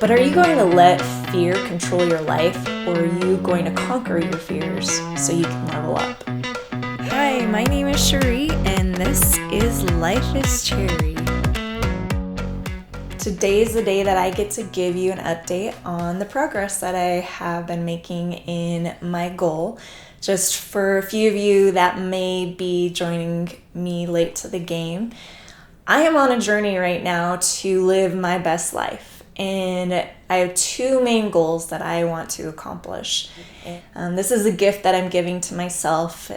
But are you going to let fear control your life, or are you going to conquer your fears so you can level up? Hi, my name is Cherie, and this is Life is Cherry. Today is the day that I get to give you an update on the progress that I have been making in my goal. Just for a few of you that may be joining me late to the game, I am on a journey right now to live my best life. And I have two main goals that I want to accomplish. This is a gift that I'm giving to myself,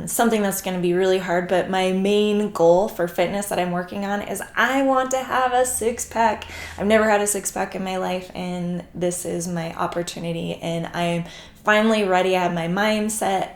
something that's going to be really hard, but my main goal for fitness that I'm working on is I want to have a six-pack. I've never had a six-pack in my life, and this is my opportunity, and I'm finally ready. I have my mindset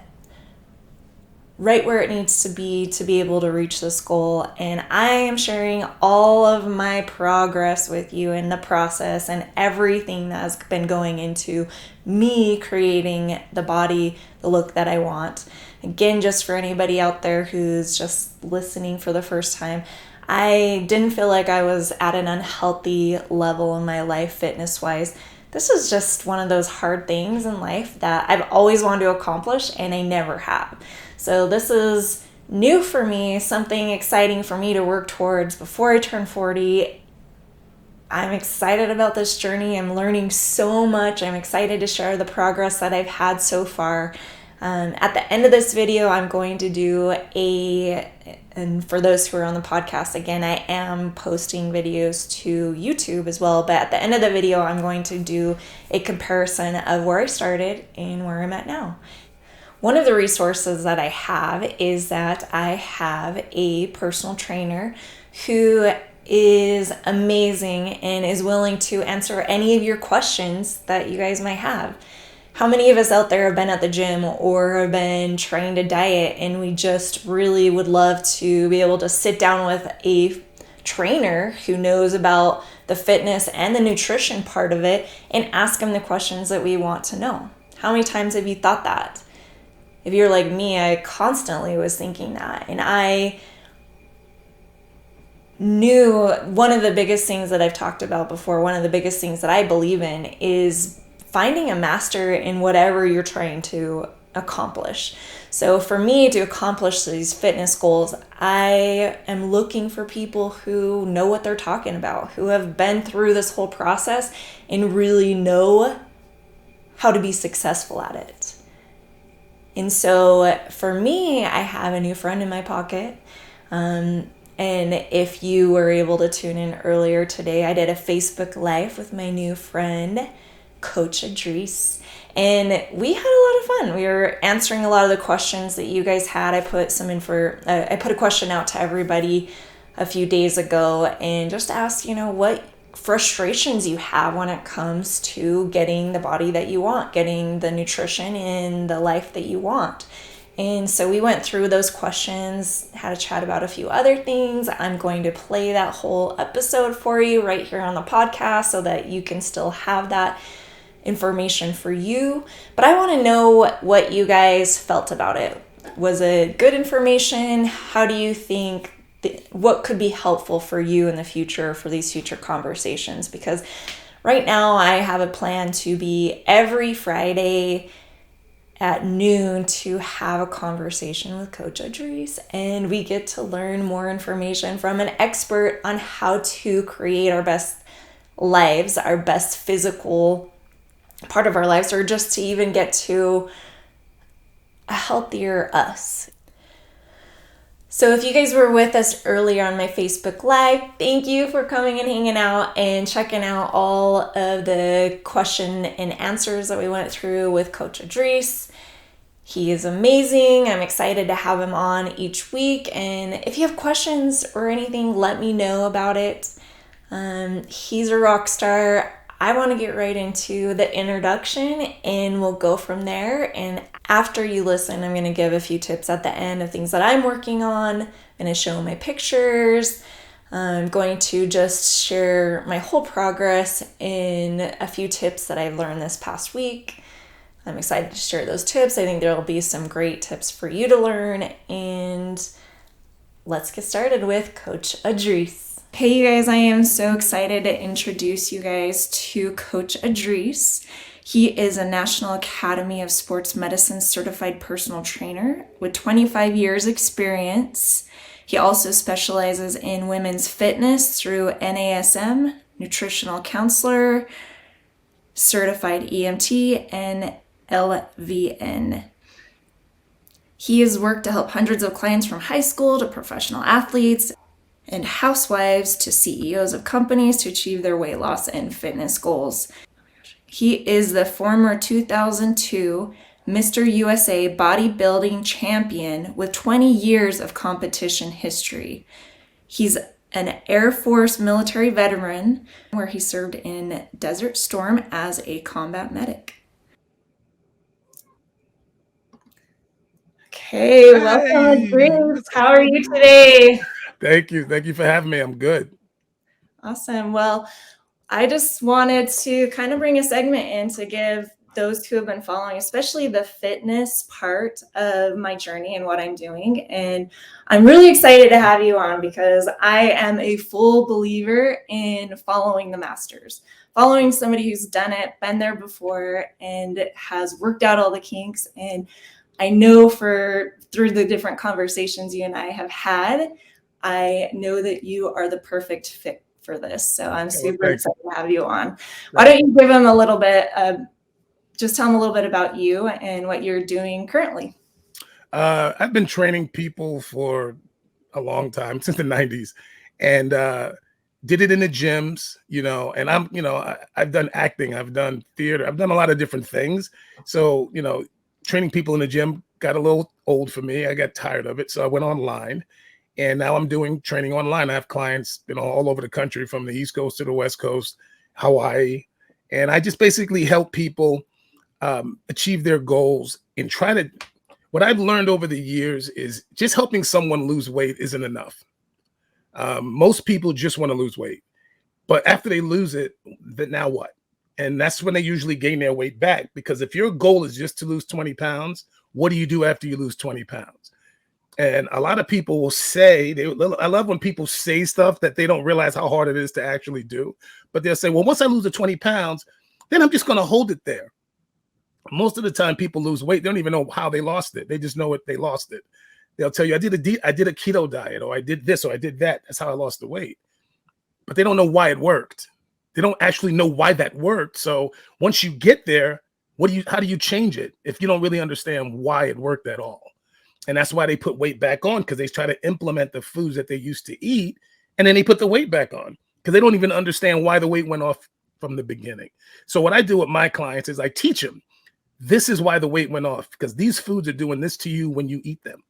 right where it needs to be able to reach this goal. And I am sharing all of my progress with you in the process and everything that has been going into me creating the body, the look that I want. Again, just for anybody out there who's just listening for the first time, I didn't feel like I was at an unhealthy level in my life fitness-wise. This is just one of those hard things in life that I've always wanted to accomplish and I never have. So this is new for me, something exciting for me to work towards before I turn 40. I'm excited about this journey. I'm learning so much. I'm excited to share the progress that I've had so far. At the end of this video, I'm going to do and for those who are on the podcast, again, I am posting videos to YouTube as well, but at the end of the video, I'm going to do a comparison of where I started and where I'm at now. One of the resources that I have is that I have a personal trainer who is amazing and is willing to answer any of your questions that you guys might have. How many of us out there have been at the gym or have been trying to diet, and we just really would love to be able to sit down with a trainer who knows about the fitness and the nutrition part of it and ask them the questions that we want to know? How many times have you thought that? If you're like me, I constantly was thinking that. And I knew one of the biggest things that I've talked about before, one of the biggest things that I believe in is finding a master in whatever you're trying to accomplish. So for me to accomplish these fitness goals, I am looking for people who know what they're talking about, who have been through this whole process and really know how to be successful at it. And so for me, I have a new friend in my pocket. And if you were able to tune in earlier today, I did a Facebook Live with my new friend, Coach Idris. And we had a lot of fun. We were answering a lot of the questions that you guys had. I put a question out to everybody a few days ago and just asked, what frustrations you have when it comes to getting the body that you want, getting the nutrition in the life that you want. And so we went through those questions, had a chat about a few other things. I'm going to play that whole episode for you right here on the podcast so that you can still have that information for you. But I want to know what you guys felt about it. Was it good information? How do you think what could be helpful for you in the future for these future conversations? Because right now I have a plan to be every Friday at noon to have a conversation with Coach Idris, and we get to learn more information from an expert on how to create our best lives, our best physical part of our lives, or just to even get to a healthier us. So if you guys were with us earlier on my Facebook Live, thank you for coming and hanging out and checking out all of the question and answers that we went through with Coach Idris. He is amazing. I'm excited to have him on each week. And if you have questions or anything, let me know about it. He's a rock star. I want to get right into the introduction and we'll go from there. And after you listen, I'm going to give a few tips at the end of things that I'm working on. I'm going to show my pictures. I'm going to just share my whole progress in a few tips that I've learned this past week. I'm excited to share those tips. I think there will be some great tips for you to learn. And let's get started with Coach Idris. Hey, you guys, I am so excited to introduce you guys to Coach Adris. He is a National Academy of Sports Medicine certified personal trainer with 25 years experience. He also specializes in women's fitness through NASM, nutritional counselor, certified EMT, and LVN. He has worked to help hundreds of clients from high school to professional athletes and housewives to CEOs of companies to achieve their weight loss and fitness goals. He is the former 2002 Mr. USA bodybuilding champion with 20 years of competition history. He's an Air Force military veteran where he served in Desert Storm as a combat medic. Okay, welcome, Hey, Bruce. what's How are going you on? today? Thank you. Thank you for having me. I'm good. Awesome. Well, I just wanted to kind of bring a segment in to give those who have been following, especially the fitness part of my journey and what I'm doing. And I'm really excited to have you on because I am a full believer in following the masters, following somebody who's done it, been there before, and has worked out all the kinks. And I know through the different conversations you and I have had, I know that you are the perfect fit for this. So I'm Oh, super thank you. excited to have you on. Why Thank don't you give them a little bit, just tell them a little bit about you and what you're doing currently. I've been training people for a long time, since the 90s, and did it in the gyms, and I've done acting, I've done theater, I've done a lot of different things. So, training people in the gym got a little old for me. I got tired of it. So I went online and now I'm doing training online. I have clients, all over the country from the East Coast to the West Coast, Hawaii. And I just basically help people achieve their goals and try to. What I've learned over the years is just helping someone lose weight isn't enough. Most people just want to lose weight, but after they lose it, then now what? And that's when they usually gain their weight back. Because if your goal is just to lose 20 pounds, what do you do after you lose 20 pounds? And a lot of people will say, I love when people say stuff that they don't realize how hard it is to actually do. But they'll say, well, once I lose the 20 pounds, then I'm just going to hold it there. Most of the time people lose weight, they don't even know how they lost it. They just know it, they lost it. They'll tell you, I did a keto diet, or I did this, or I did that. That's how I lost the weight. But they don't know why it worked. They don't actually know why that worked. So once you get there, how do you change it if you don't really understand why it worked at all? And that's why they put weight back on, because they try to implement the foods that they used to eat, and then they put the weight back on because they don't even understand why the weight went off from the beginning. So what I do with my clients is I teach them, this is why the weight went off, because these foods are doing this to you when you eat them.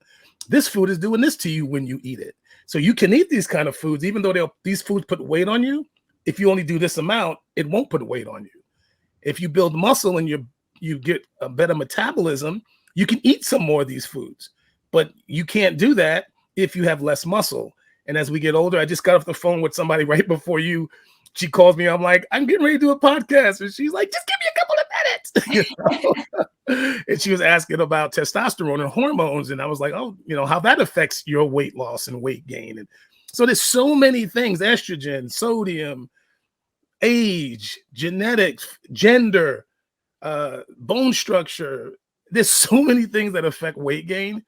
This food is doing this to you when you eat it. So you can eat these kind of foods, even though these foods put weight on you. If you only do this amount, it won't put weight on you. If you build muscle and you get a better metabolism, you can eat some more of these foods. But you can't do that if you have less muscle. And as we get older, I just got off the phone with somebody right before you. She calls me. I'm like, I'm getting ready to do a podcast. And she's like, just give me a couple of minutes. And she was asking about testosterone and hormones. And I was like, oh, how that affects your weight loss and weight gain. And so there's so many things: estrogen, sodium, age, genetics, gender, bone structure. There's so many things that affect weight gain,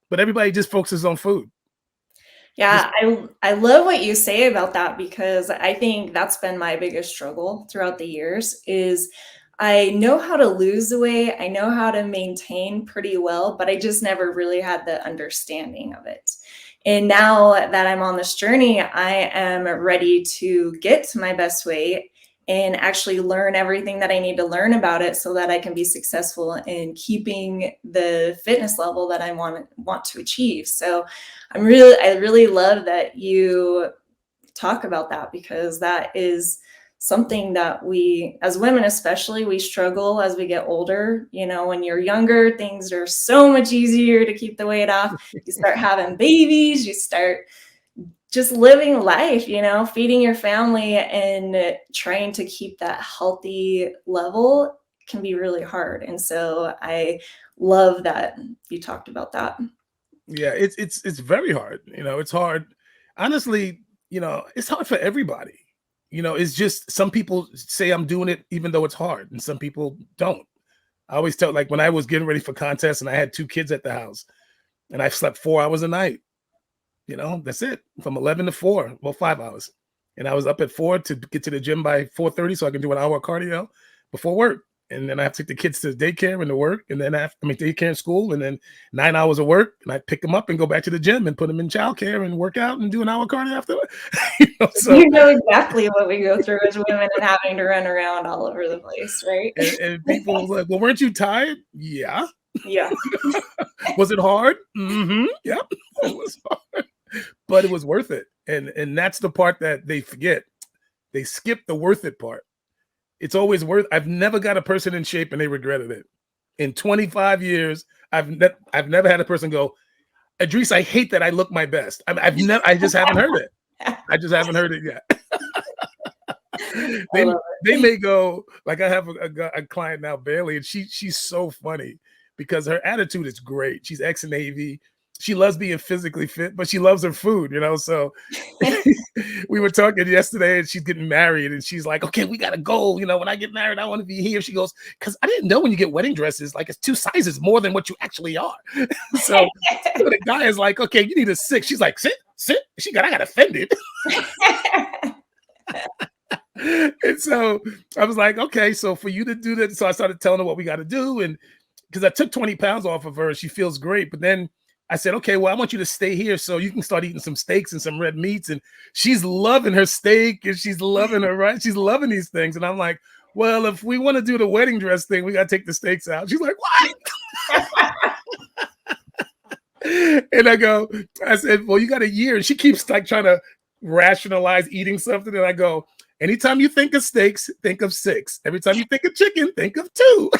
but everybody just focuses on food. Just Yeah, I love what you say about that because I think that's been my biggest struggle throughout the years is I know how to lose the weight, I know how to maintain pretty well, but I just never really had the understanding of it. And now that I'm on this journey, I am ready to get to my best weight and actually learn everything that I need to learn about it so that I can be successful in keeping the fitness level that I want to achieve. So I really love that you talk about that because that is something that we, as women especially, we struggle as we get older. When you're younger, things are so much easier to keep the weight off. You start having babies, you start just living life, feeding your family and trying to keep that healthy level can be really hard. And so I love that you talked about that. yeah, it's very hard. It's hard. Honestly, it's hard for everybody. It's just some people say I'm doing it even though it's hard, and some people don't. I always tell, like when I was getting ready for contests and I had 2 kids at the house and I slept 4 hours a night, that's it, from 11 to 4, well, 5 hours. And I was up at 4 to get to the gym by 4:30 so I can do an hour of cardio before work. And then I have to take the kids to daycare and to work, and then daycare and school, and then 9 hours of work, and I pick them up and go back to the gym and put them in childcare and work out and do an hour of cardio after. So you know exactly what we go through as women and having to run around all over the place, right? And people were like, well, weren't you tired? Yeah. Yeah. Was it hard? Mm-hmm. Yep. It was hard. But it was worth it. And that's the part that they forget. They skip the worth it part. It's always worth. I've never got a person in shape and they regretted it. In 25 years, I've never had a person go, Idris, I hate that I look my best. I just haven't heard it. I just haven't heard it yet. They may go, like I have a client now, Bailey, and she's so funny because her attitude is great. She's ex-Navy. She loves being physically fit, but she loves her food, So we were talking yesterday and she's getting married and she's like, okay, we got to go. When I get married, I want to be here. She goes, because I didn't know when you get wedding dresses, like it's 2 sizes more than what you actually are. So the guy is like, okay, you need a 6. She's like, sit. I got offended. And so I was like, okay, so for you to do that. So I started telling her what we got to do. And because I took 20 pounds off of her and she feels great. But then I said, okay, well, I want you to stay here so you can start eating some steaks and some red meats. And she's loving her steak and she's loving she's loving these things. And I'm like, well, if we want to do the wedding dress thing, we got to take the steaks out. She's like, what? And I said, well, you got a year. And she keeps like trying to rationalize eating something. And I go, anytime you think of steaks, think of 6. Every time you think of chicken, think of 2.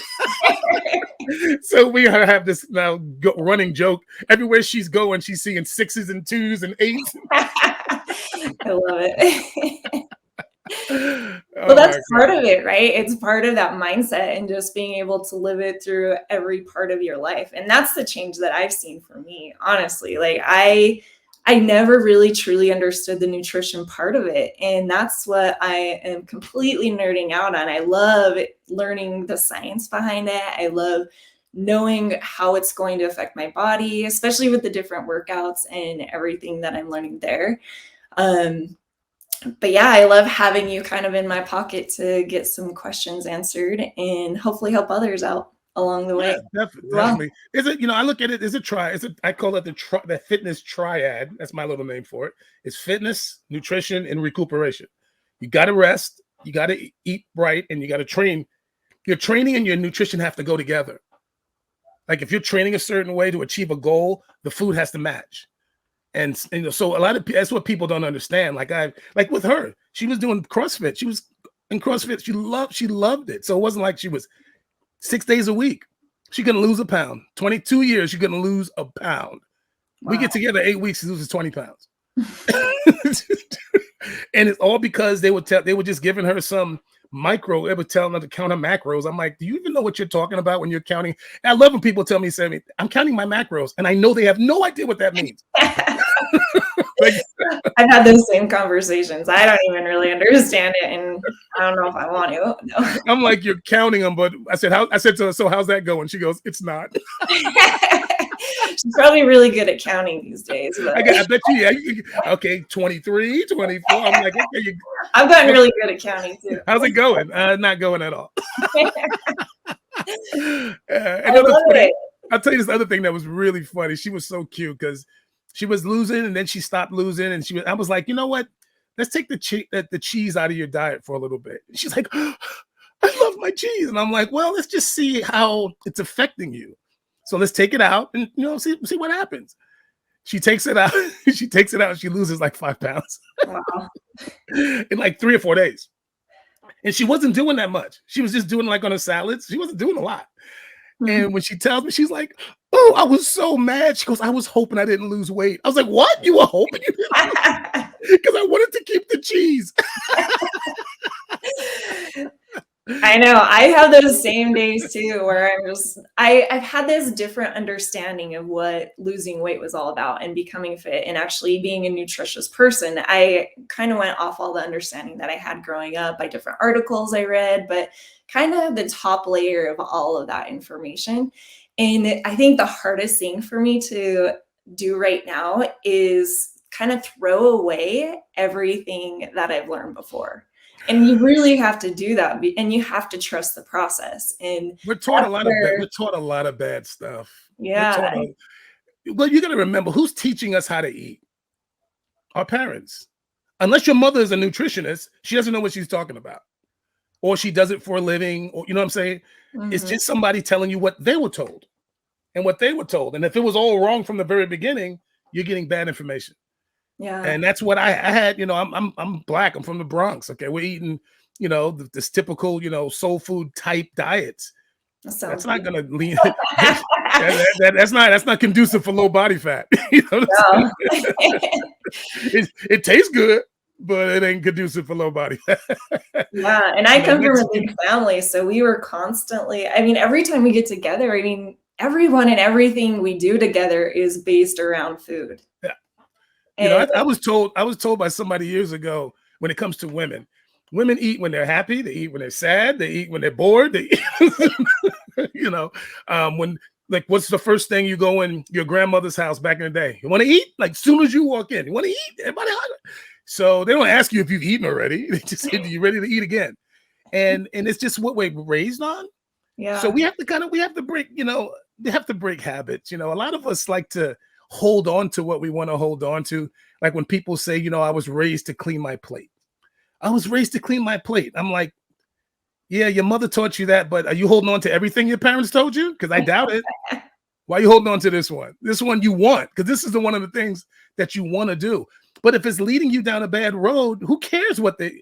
So we have this now running joke. Everywhere she's going, she's seeing 6s and 2s and 8s. I love it. Well, that's part of it, right? It's part of that mindset and just being able to live it through every part of your life. And that's the change that I've seen for me, honestly. Like I never really truly understood the nutrition part of it. And that's what I am completely nerding out on. I love learning the science behind it. I love knowing how it's going to affect my body, especially with the different workouts and everything that I'm learning there. But yeah, I love having you kind of in my pocket to get some questions answered and hopefully help others out along the way. Yeah, definitely. Is it, I look at it as I call it the fitness triad. That's my little name for it. It's fitness, nutrition, and recuperation. You got to rest, you got to eat right, and you got to train. Your training and your nutrition have to go together. Like if you're training a certain way to achieve a goal, the food has to match. And so that's what people don't understand. Like with her, she was doing CrossFit. She was in CrossFit. She loved it. So it wasn't like she was 6 days a week. She couldn't lose a pound. 22 years, she couldn't lose a pound. Wow. We get together 8 weeks, she loses 20 pounds. And it's all because they were just giving her some they were telling her to count her macros. I'm like, do you even know what you're talking about when you're counting? And I love when people tell me, I'm counting my macros. And I know they have no idea what that means. I've had those same conversations. I don't even really understand it. And I don't know if I want to. No. I'm like, you're counting them. But I said to her, so how's that going? She goes, it's not. She's probably really good at counting these days. But. I bet you, yeah. Okay, 23, 24. I'm like, okay. I've gotten really good at counting too. How's it going? Not going at all. I'll tell you this other thing that was really funny. She was so cute because she was losing and then she stopped losing. And I was like, you know what? Let's take the cheese out of your diet for a little bit. And she's like, oh, I love my cheese. And I'm like, well, let's just see how it's affecting you. So let's take it out and see what happens. She takes it out. She loses like 5 pounds. Wow. In like 3 or 4 days. And she wasn't doing that much. She was just doing like on her salads. She wasn't doing a lot. Mm-hmm. And when she tells me, she's like, oh, I was so mad. She goes, I was hoping I didn't lose weight. I was like, what? You were hoping you didn't? Because I wanted to keep the cheese. I know. I have those same days too, where I've had this different understanding of what losing weight was all about and becoming fit and actually being a nutritious person. I kind of went off all the understanding that I had growing up by different articles I read, but kind of the top layer of all of that information. And I think the hardest thing for me to do right now is kind of throw away everything that I've learned before. And you really have to do that, and you have to trust the process. And that's We're where, taught a lot of bad stuff. We're taught yeah, well, you got to remember who's teaching us how to eat? Our parents. Unless your mother is a nutritionist, she doesn't know what she's talking about. Or she does it for a living, or you know what I'm saying? It's mhm, just somebody telling you what they were told and what they were told. And if it was all wrong from the very beginning, you're getting bad information. yeah, And that's what I had. I'm black. I'm from the Bronx. Okay, we're eating, this typical, soul food type diets. that That's sounds not good. going to lean. That's not conducive for low body fat. You know what I'm No. saying? It tastes good, but it ain't conducive for low body fat. Yeah, and I come from a Mexican. big family, so we were constantly, I mean, every time we get together, I mean, everyone and everything we do together is based around food. Yeah. And I was told by somebody years ago, when it comes to women eat when they're happy, they eat when they're sad, they eat when they're bored, they eat, you know, when like what's the first thing you go in your grandmother's house back in the day? You want to eat? Like soon as you walk in, you want to eat? Everybody hungry. So they don't ask you if you've eaten already. They just say, "Are you ready to eat again?" And it's just what we're raised on. So yeah. we have to break, they have to break habits. A lot of us like to hold on to what we want to hold on to. Like when people say, I was raised to clean my plate. I was raised to clean my plate. I'm like, yeah, your mother taught you that, but are you holding on to everything your parents told you? Because I doubt it. Why are you holding on to this one? This one you want, because this is one of the things that you want to do. But if it's leading you down a bad road, who cares what they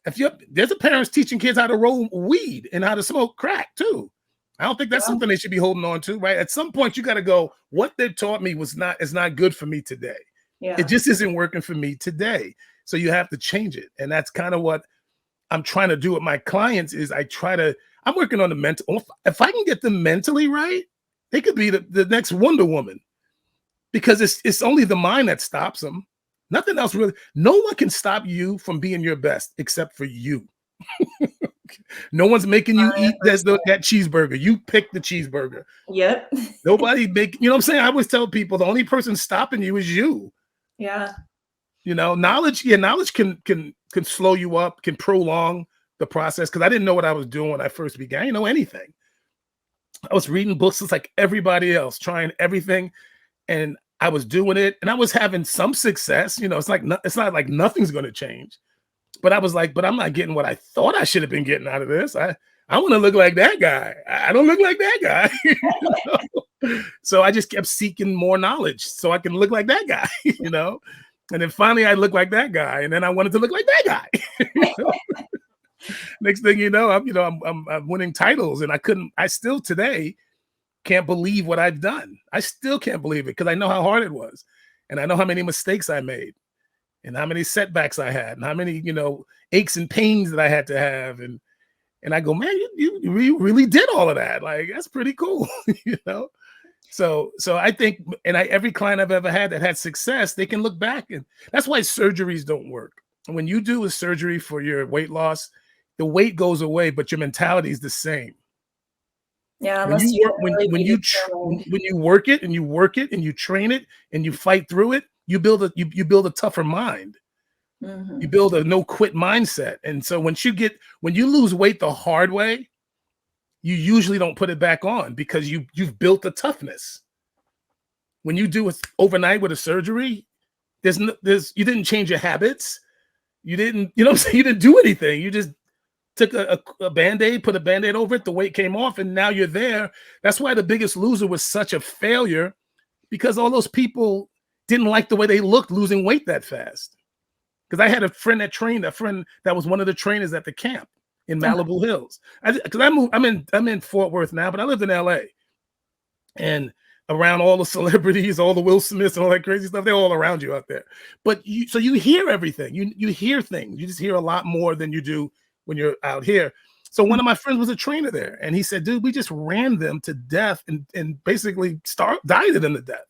if you there's a parents teaching kids how to roll weed and how to smoke crack too. I don't think that's Yeah, something they should be holding on to, right? At some point, you got to go. What they taught me is not good for me today. It yeah. just isn't working for me today. So you have to change it, and that's kind of what I'm trying to do with my clients. I'm working on the mental. If I can get them mentally right, they could be the next Wonder Woman because it's only the mind that stops them. Nothing else really. No one can stop you from being your best except for you. No one's making you eat that cheeseburger. You pick the cheeseburger. 100%. Yep. Nobody make, you know what I'm saying? I always tell people the only person stopping you is you. Yeah. Knowledge, yeah, knowledge can slow you up, can prolong the process. Cause I didn't know what I was doing when I first began. I didn't know anything. I was reading books just like everybody else, trying everything, and I was doing it, and I was having some success. It's not like nothing's gonna change. But I was like, but I'm not getting what I thought I should have been getting out of this. I want to look like that guy. I don't look like that guy. So I just kept seeking more knowledge so I can look like that guy. And then finally I looked like that guy, and then I wanted to look like that guy. you know? Next thing you know, I'm winning titles, and I still today can't believe what I've done. I still can't believe it because I know how hard it was, and I know how many mistakes I made, and how many setbacks I had, and how many aches and pains that I had to have, and I go, man, you really did all of that. Like that's pretty cool, you know. So I think, and every client I've ever had that had success, they can look back, and that's why surgeries don't work. When you do a surgery for your weight loss, the weight goes away, but your mentality is the same. Yeah, When unless you you work, have to really when be you determined. when you work it and you work it and you train it and you fight through it, you build a tougher mind. You Mhm. build a no quit mindset. And so when you lose weight the hard way, you usually don't put it back on because you've built a toughness. When you do it overnight with a surgery, you didn't change your habits. You didn't, you know what I'm saying? You didn't do anything. You just took a band-aid, put a band-aid over it, the weight came off, and now you're there. That's why The Biggest Loser was such a failure, because all those people didn't like the way they looked losing weight that fast. Because I had a friend that was one of the trainers at the camp in Uh, Malibu Hills. Because I moved, I'm in Fort Worth now, but I lived in LA, and around all the celebrities, all the Will Smiths and all that crazy stuff, they're all around you out there. So you hear everything. You hear things. You just hear a lot more than you do when you're out here. So one of my friends was a trainer there, and he said, "Dude, we just ran them to death and basically dieted them to death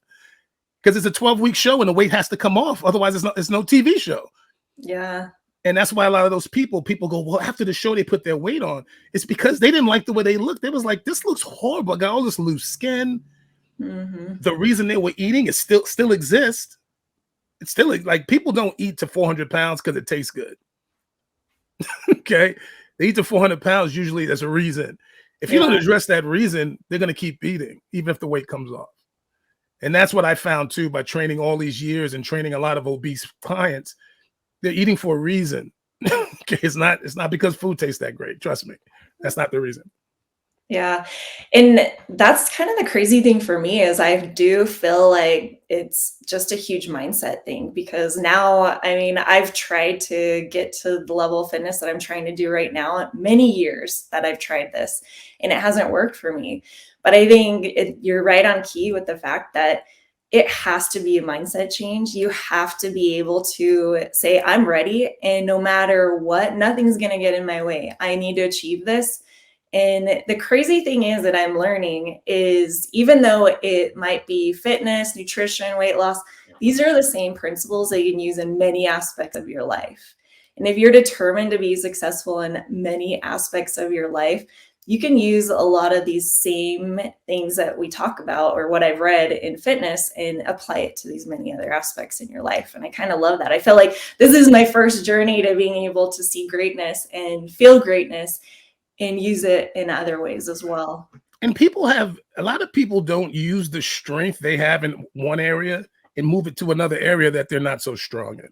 because it's a 12-week show and the weight has to come off. Otherwise, it's no TV show." Yeah. And that's why a lot of those people go, well, after the show, they put their weight on. It's because they didn't like the way they looked. They was like, this looks horrible. I got all this loose skin. The reason they were eating is still exists. It's still like people don't eat to 400 pounds because it tastes good. Okay. They eat to 400 pounds. Usually there's a reason. If you don't address that reason, they're going to keep eating, even if the weight comes off. And that's what I found too, by training all these years and training a lot of obese clients. They're eating for a reason. Okay, it's not because food tastes that great. Trust me, that's not the reason. Yeah. And that's kind of the crazy thing for me is I do feel like it's just a huge mindset thing because now, I mean, I've tried to get to the level of fitness that I'm trying to do right now, many years that I've tried this, and it hasn't worked for me. But I think you're right on key with the fact that it has to be a mindset change. You have to be able to say, I'm ready. And no matter what, nothing's going to get in my way. I need to achieve this. And the crazy thing is that I'm learning is even though it might be fitness, nutrition, weight loss, these are the same principles that you can use in many aspects of your life. And if you're determined to be successful in many aspects of your life, you can use a lot of these same things that we talk about or what I've read in fitness and apply it to these many other aspects in your life. And I kind of love that. I feel like this is my first journey to being able to see greatness and feel greatness and use it in other ways as well. And a lot of people don't use the strength they have in one area and move it to another area that they're not so strong in.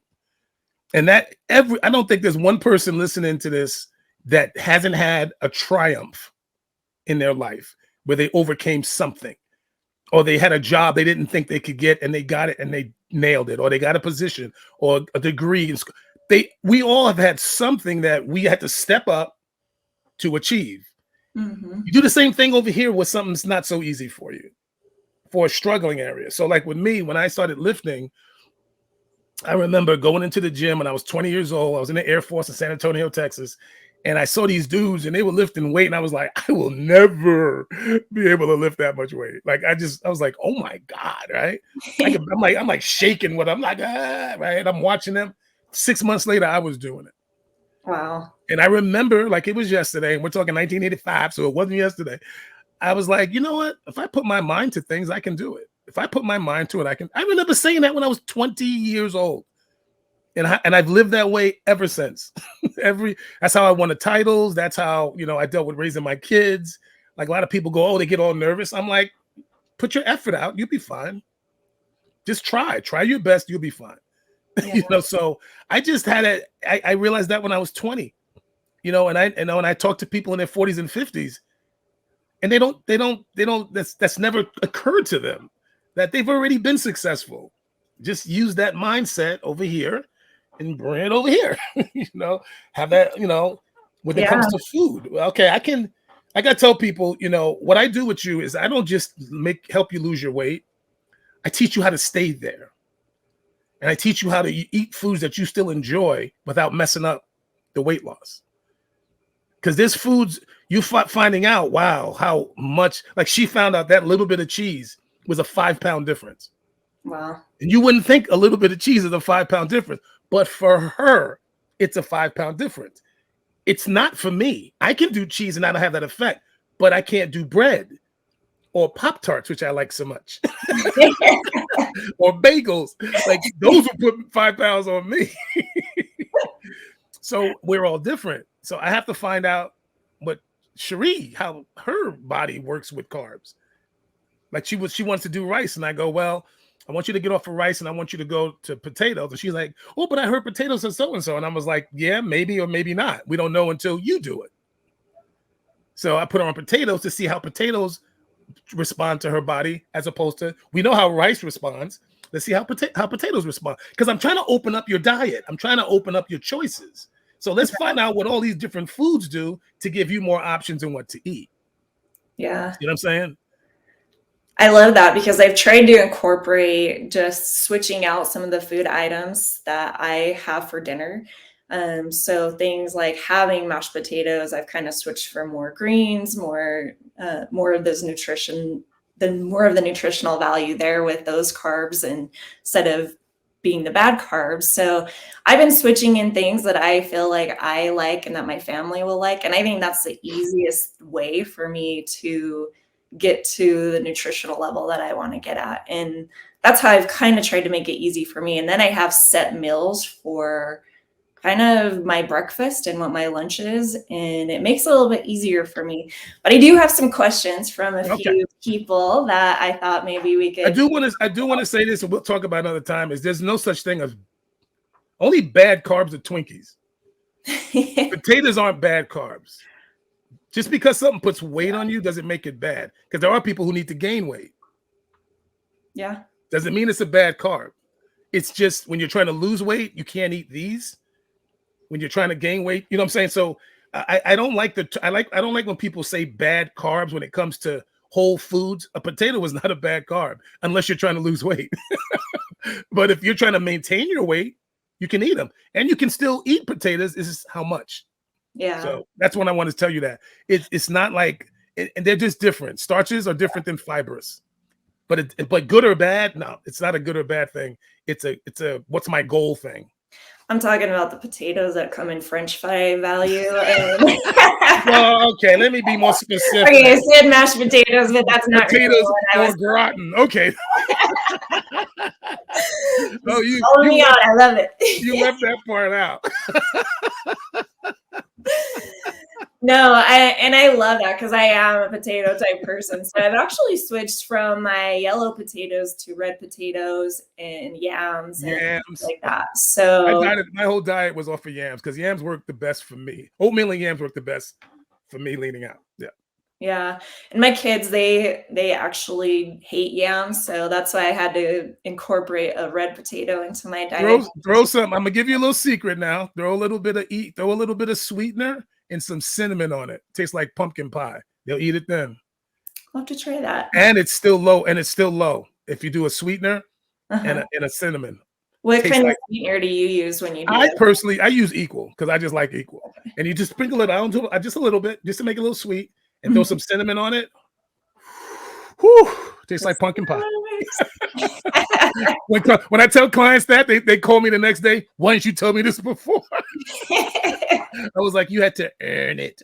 And I don't think there's one person listening to this that hasn't had a triumph in their life where they overcame something, or they had a job they didn't think they could get and they got it and they nailed it, or they got a position or a degree. We all have had something that we had to step up to achieve. You do the same thing over here with something that's not so easy for you, for a struggling area. So like with me, when I started lifting, I remember going into the gym when I was 20 years old. I was in the Air Force in San Antonio, Texas. And I saw these dudes and they were lifting weight. And I was like, I will never be able to lift that much weight. Like, I was like, oh my God. Right. I'm like shaking what I'm like, right. I'm watching them. 6 months later, I was doing it. Wow. And I remember like it was yesterday, and we're talking 1985. So it wasn't yesterday. I was like, you know what? If I put my mind to things, I can do it. If I put my mind to it, I remember saying that when I was 20 years old. And I've lived that way ever since. That's how I won the titles. That's how, I dealt with raising my kids. Like a lot of people go, oh, they get all nervous. I'm like, put your effort out. You'll be fine. Just try your best. You'll be fine. Yeah. So I just had it. I realized that when I was 20, and I talk to people in their 40s and 50s, and they don't, that's never occurred to them that they've already been successful. Just use that mindset over here and bring it over here, have that, when it comes to food. Okay, I got to tell people, what I do with you is I don't just help you lose your weight. I teach you how to stay there. And I teach you how to eat foods that you still enjoy without messing up the weight loss. Because there's foods you finding out, wow, how much, like she found out that little bit of cheese was a 5-pound difference. Wow. And you wouldn't think a little bit of cheese is a 5-pound difference. But for her, it's a 5-pound difference. It's not for me. I can do cheese and I don't have that effect, but I can't do bread or Pop-Tarts, which I like so much, or bagels. Like those will put 5 pounds on me. So we're all different. So I have to find out what Cherie, how her body works with carbs. Like she wants to do rice, and I go, well, I want you to get off of rice and I want you to go to potatoes. And she's like, oh, but I heard potatoes are so-and-so. And I was like, yeah, maybe or maybe not. We don't know until you do it. So I put her on potatoes to see how potatoes respond to her body, as opposed to, we know how rice responds. Let's see how potatoes respond. Because I'm trying to open up your diet. I'm trying to open up your choices. So let's find out what all these different foods do to give you more options on what to eat. Yeah. You know what I'm saying? I love that because I've tried to incorporate just switching out some of the food items that I have for dinner. So things like having mashed potatoes, I've kind of switched for more greens, more of those more of the nutritional value there with those carbs and instead of being the bad carbs. So I've been switching in things that I feel like I like and that my family will like. And I think that's the easiest way for me to get to the nutritional level that I want to get at. And that's how I've kind of tried to make it easy for me. And then I have set meals for kind of my breakfast and what my lunch is, and it makes it a little bit easier for me. But I do have some questions from a Okay. few people that I thought maybe we I could. do want to say this, and we'll talk about another time. Is there's no such thing as only bad carbs are Twinkies. Potatoes aren't bad carbs. Just because something puts weight on you doesn't make it bad. Because there are people who need to gain weight. Yeah. Doesn't mean it's a bad carb. It's just when you're trying to lose weight, you can't eat these. When you're trying to gain weight, you know what I'm saying? So I don't like I don't like when people say bad carbs when it comes to whole foods. A potato is not a bad carb unless you're trying to lose weight. But if you're trying to maintain your weight, you can eat them, and you can still eat potatoes. It's just how much. Yeah. So that's when I want to tell you that it's not like, and they're just different. Starches are different than fibers, but good or bad? No, it's not a good or bad thing. It's a what's my goal thing. I'm talking about the potatoes that come in French fry value. And Well, okay, let me be more specific. okay, I said mashed potatoes, but that's not really Potatoes what I or was. gratin. Okay. Oh, Calling me out. I love it. you left that part out. No, I love that because I am a potato type person. So I've actually switched from my yellow potatoes to red potatoes and yams and Yams. like that. So My whole diet was off of yams because yams work the best for me. Oatmeal and yams work the best for me leaning out. Yeah. yeah. And my kids, they actually hate yams. So that's why I had to incorporate a red potato into my diet. Throw some. I'm gonna give you a little secret now. Throw a little bit of sweetener and some cinnamon on it. Tastes like pumpkin pie. They'll eat it then. I'll have to try that. And it's still low. If you do a sweetener and a cinnamon. What Tastes kind of like, sweetener do you use when you do I it? personally use equal because I just like equal. And you just sprinkle it out just a little bit, just to make it a little sweet, and throw some cinnamon on it. Whew, tastes like pumpkin pie. When I tell clients that, they call me the next day. Why didn't you tell me this before? I was like, you had to earn it.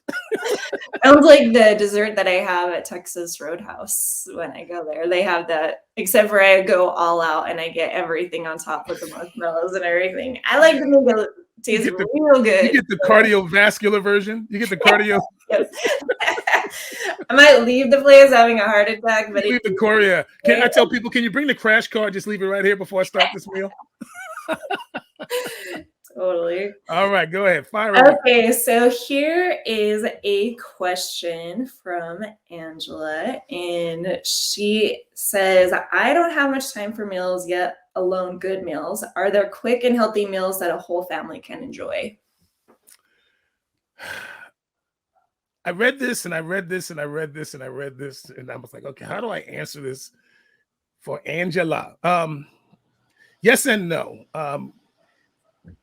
Sounds like the dessert that I have at Texas Roadhouse when I go there. They have that, except for I go all out and I get everything on top with the marshmallows and everything. I like to make it taste real good. You get the cardiovascular version. You get the cardio. I might leave the place having a heart attack, but leave the Korea. Can I tell people? Can you bring the crash card? Just leave it right here before I start this meal. Totally. All right, go ahead. Fire away. Okay, so here is a question from Angela, and she says, I don't have much time for meals yet, alone good meals. Are there quick and healthy meals that a whole family can enjoy? I read this and I read this and I read this and I read this, and I was like, okay, how do I answer this for Angela? Yes and no.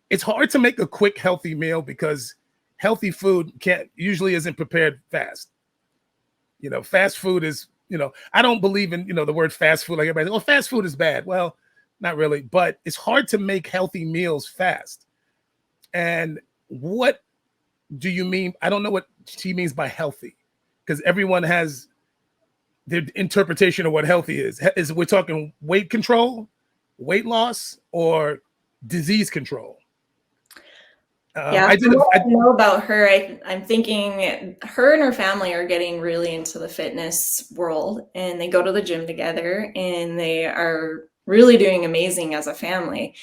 It's hard to make a quick, healthy meal because healthy food usually isn't prepared fast. Fast food is, I don't believe in, the word fast food. Like everybody, fast food is bad. Well, not really, but it's hard to make healthy meals fast. And what do you mean? I don't know what she means by healthy, because everyone has their interpretation of what healthy is. We're talking weight control, weight loss, or disease control? Yeah, I know about her. I'm thinking her and her family are getting really into the fitness world, and they go to the gym together, and they are really doing amazing as a family.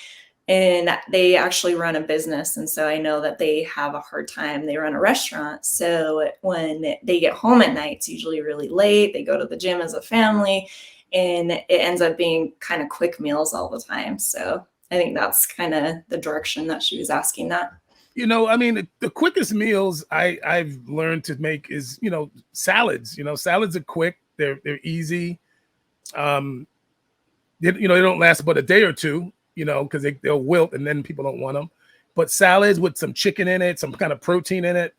And they actually run a business, and so I know that they have a hard time. They run a restaurant, so when they get home at night, it's usually really late. They go to the gym as a family, and it ends up being kind of quick meals all the time. So I think that's kind of the direction that she was asking that. I mean, the quickest meals I've learned to make is, salads. Salads are quick. They're easy. They don't last but a day or two, because they'll wilt and then people don't want them. but salads with some chicken in it, some kind of protein in it,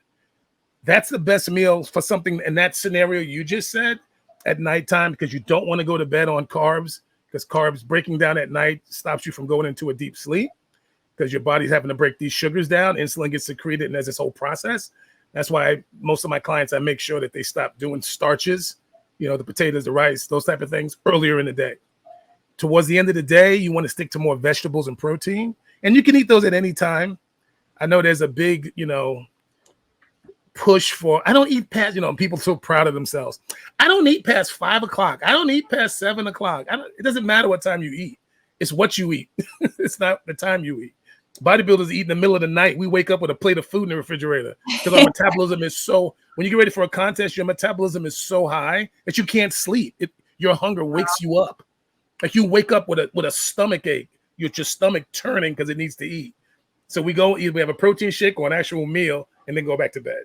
that's the best meal for something in that scenario you just said at nighttime, because you don't want to go to bed on carbs, because carbs breaking down at night stops you from going into a deep sleep, because your body's having to break these sugars down. Insulin gets secreted, and there's this whole process. That's why most of my clients, I make sure that they stop doing starches, the potatoes, the rice, those type of things earlier in the day. Towards the end of the day, you want to stick to more vegetables and protein, and you can eat those at any time. I know there's a big, push for, I don't eat past, people so proud of themselves. I don't eat past 5 o'clock. I don't eat past 7 o'clock. It doesn't matter what time you eat. It's what you eat. It's not the time you eat. Bodybuilders eat in the middle of the night. We wake up with a plate of food in the refrigerator because our metabolism is so, when you get ready for a contest, your metabolism is so high that you can't sleep. Your hunger wakes you up. Like you wake up with a stomach ache. Your stomach turning because it needs to eat. So we go eat, we have a protein shake or an actual meal and then go back to bed.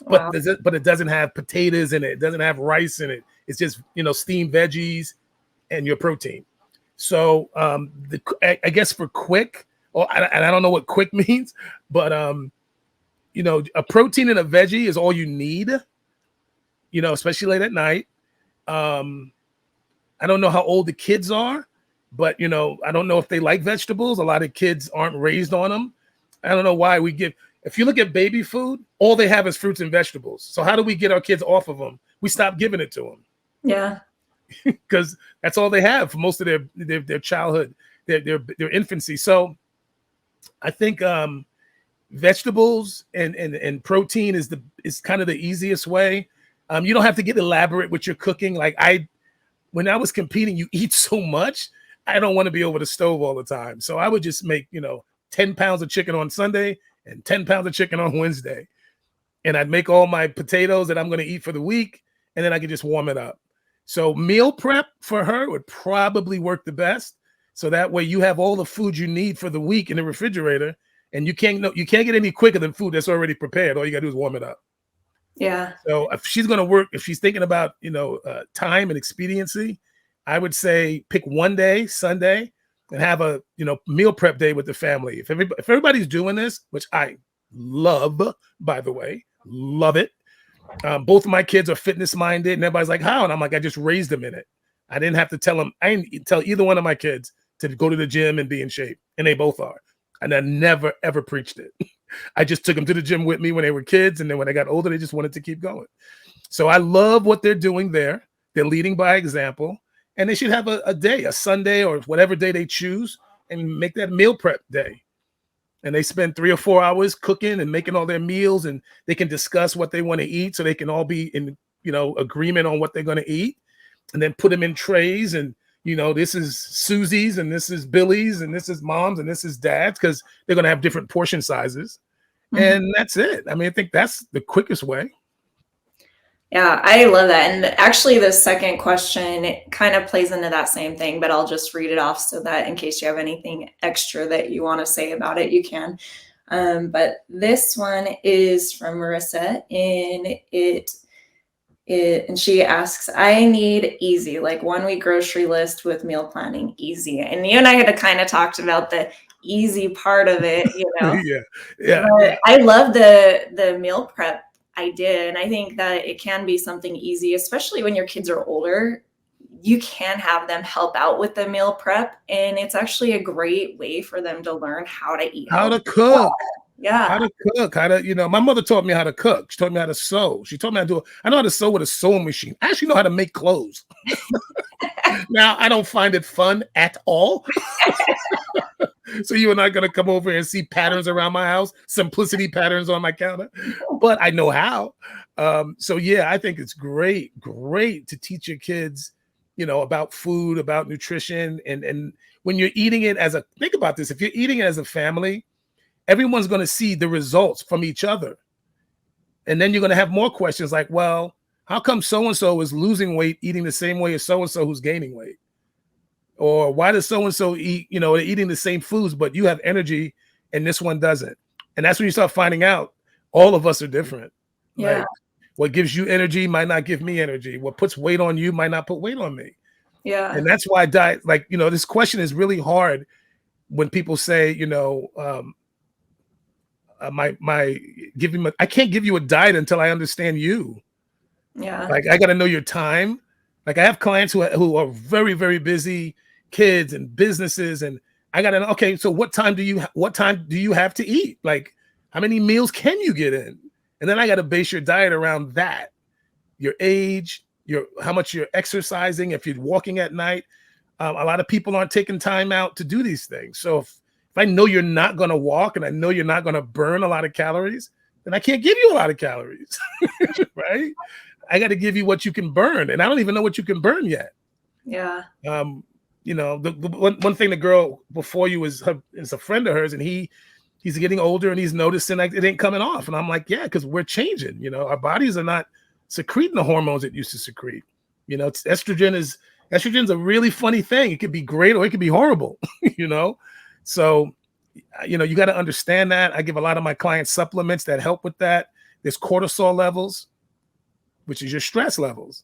Wow. But it doesn't have potatoes in it. It doesn't have rice in it. It's just, steamed veggies and your protein. So I guess for quick, and I don't know what quick means, but a protein and a veggie is all you need, especially late at night. I don't know how old the kids are, but I don't know if they like vegetables. A lot of kids aren't raised on them. I don't know why if you look at baby food, all they have is fruits and vegetables. So how do we get our kids off of them? We stop giving it to them. Yeah. Because that's all they have for most of their childhood, their infancy. So I think vegetables and protein is kind of the easiest way. You don't have to get elaborate with your cooking. Like when I was competing, you eat so much. I don't want to be over the stove all the time. So I would just make, 10 pounds of chicken on Sunday and 10 pounds of chicken on Wednesday. And I'd make all my potatoes that I'm going to eat for the week. And then I could just warm it up. So meal prep for her would probably work the best. So that way you have all the food you need for the week in the refrigerator, and you can't get any quicker than food that's already prepared. All you got to do is warm it up. Yeah. So if she's going to work, if she's thinking about, time and expediency, I would say pick one day, Sunday, and have a, meal prep day with the family. If everybody's doing this, which I love, by the way, love it. Both of my kids are fitness minded, and everybody's like, how? And I'm like, I just raised them in it. I didn't have to tell them. I didn't tell either one of my kids to go to the gym and be in shape, and they both are. And I never, ever preached it. I just took them to the gym with me when they were kids, and then when they got older, they just wanted to keep going. So I love what they're doing there. They're leading by example, and they should have a day, a Sunday or whatever day they choose, and make that meal prep day. And they spend 3 or 4 hours cooking and making all their meals, and they can discuss what they want to eat so they can all be in, agreement on what they're going to eat, and then put them in trays. And, this is Susie's, and this is Billy's, and this is Mom's, and this is Dad's, because they're going to have different portion sizes. Mm-hmm. And that's it. I mean, I think that's the quickest way. Yeah, I love that. And actually, the second question kind of plays into that same thing, but I'll just read it off so that in case you have anything extra that you want to say about it, you can. But this one is from Marissa, and and she asks, I need easy, like 1 week grocery list with meal planning, easy. And you and I had kind of talked about the easy part of it, Yeah. But I love the meal prep idea. And I think that it can be something easy, especially when your kids are older. You can have them help out with the meal prep. And it's actually a great way for them to learn how to eat. How to cook. Yeah. How to cook. My mother taught me how to cook. She taught me how to sew. She taught me how to I know how to sew with a sewing machine. I actually know how to make clothes. Now, I don't find it fun at all. So you and I are going to come over and see patterns around my house, simplicity patterns on my counter, but I know how. So yeah, I think it's great to teach your kids, about food, about nutrition. And when you're eating it think about this, if you're eating it as a family, everyone's going to see the results from each other. And then you're going to have more questions like, well, how come so-and-so is losing weight, eating the same way as so-and-so who's gaining weight? Or why does so-and-so eat, they're eating the same foods, but you have energy and this one doesn't. And that's when you start finding out all of us are different. Yeah. Like, what gives you energy might not give me energy. What puts weight on you might not put weight on me. Yeah. And that's why this question is really hard when people say, my giving my, I can't give you a diet until I understand you. Yeah. Like I got to know your time. Like I have clients who are very, very busy, kids and businesses, and I got to know, okay, so what time do you have to eat? Like how many meals can you get in? And then I got to base your diet around that. Your age, your how much you're exercising, if you're walking at night. A lot of people aren't taking time out to do these things. So if I know you're not going to walk and I know you're not going to burn a lot of calories, then I can't give you a lot of calories, right? I got to give you what you can burn, and I don't even know what you can burn yet. Yeah. The one thing the girl before you is a friend of hers, and he's getting older and he's noticing like it ain't coming off, and I'm like, yeah, because we're changing. You know, our bodies are not secreting the hormones it used to secrete. You know, estrogen's a really funny thing. It could be great or it could be horrible. You know, so you got to understand that. I give a lot of my clients supplements that help with that. There's cortisol levels, which is your stress levels.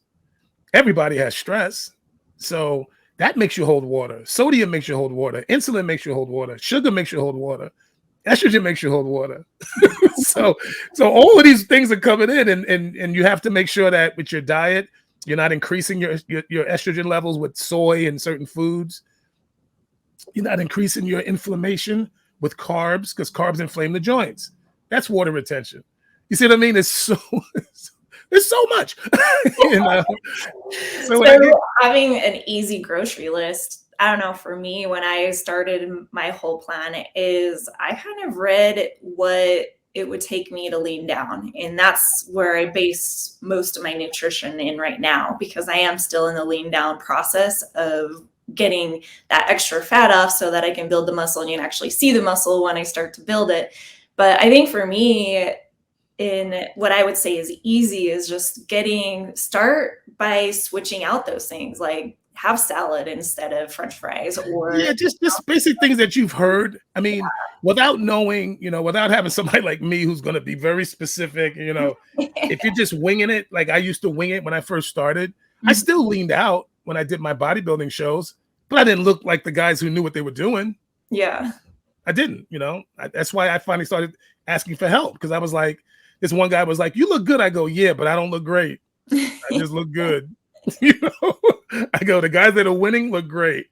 Everybody has stress. So that makes you hold water. Sodium makes you hold water. Insulin makes you hold water. Sugar makes you hold water. Estrogen makes you hold water. so all of these things are coming in, and you have to make sure that with your diet, you're not increasing your estrogen levels with soy and certain foods. You're not increasing your inflammation with carbs, because carbs inflame the joints. That's water retention. You see what I mean? It's so there's so much. So having an easy grocery list, I don't know, for me, when I started my whole plan, is I kind of read what it would take me to lean down. And that's where I base most of my nutrition in right now, because I am still in the lean down process of getting that extra fat off so that I can build the muscle, and you can actually see the muscle when I start to build it. But I think for me, in what I would say is easy, is just start by switching out those things, like have salad instead of French fries, or just basic things that you've heard. I mean, without knowing, without having somebody like me who's going to be very specific, if you're just winging it, like I used to wing it when I first started, I still leaned out when I did my bodybuilding shows, but I didn't look like the guys who knew what they were doing. Yeah. I didn't, that's why I finally started asking for help, because I was like, this one guy was like, "You look good." I go, "Yeah, but I don't look great. I just look good." I go, "The guys that are winning look great."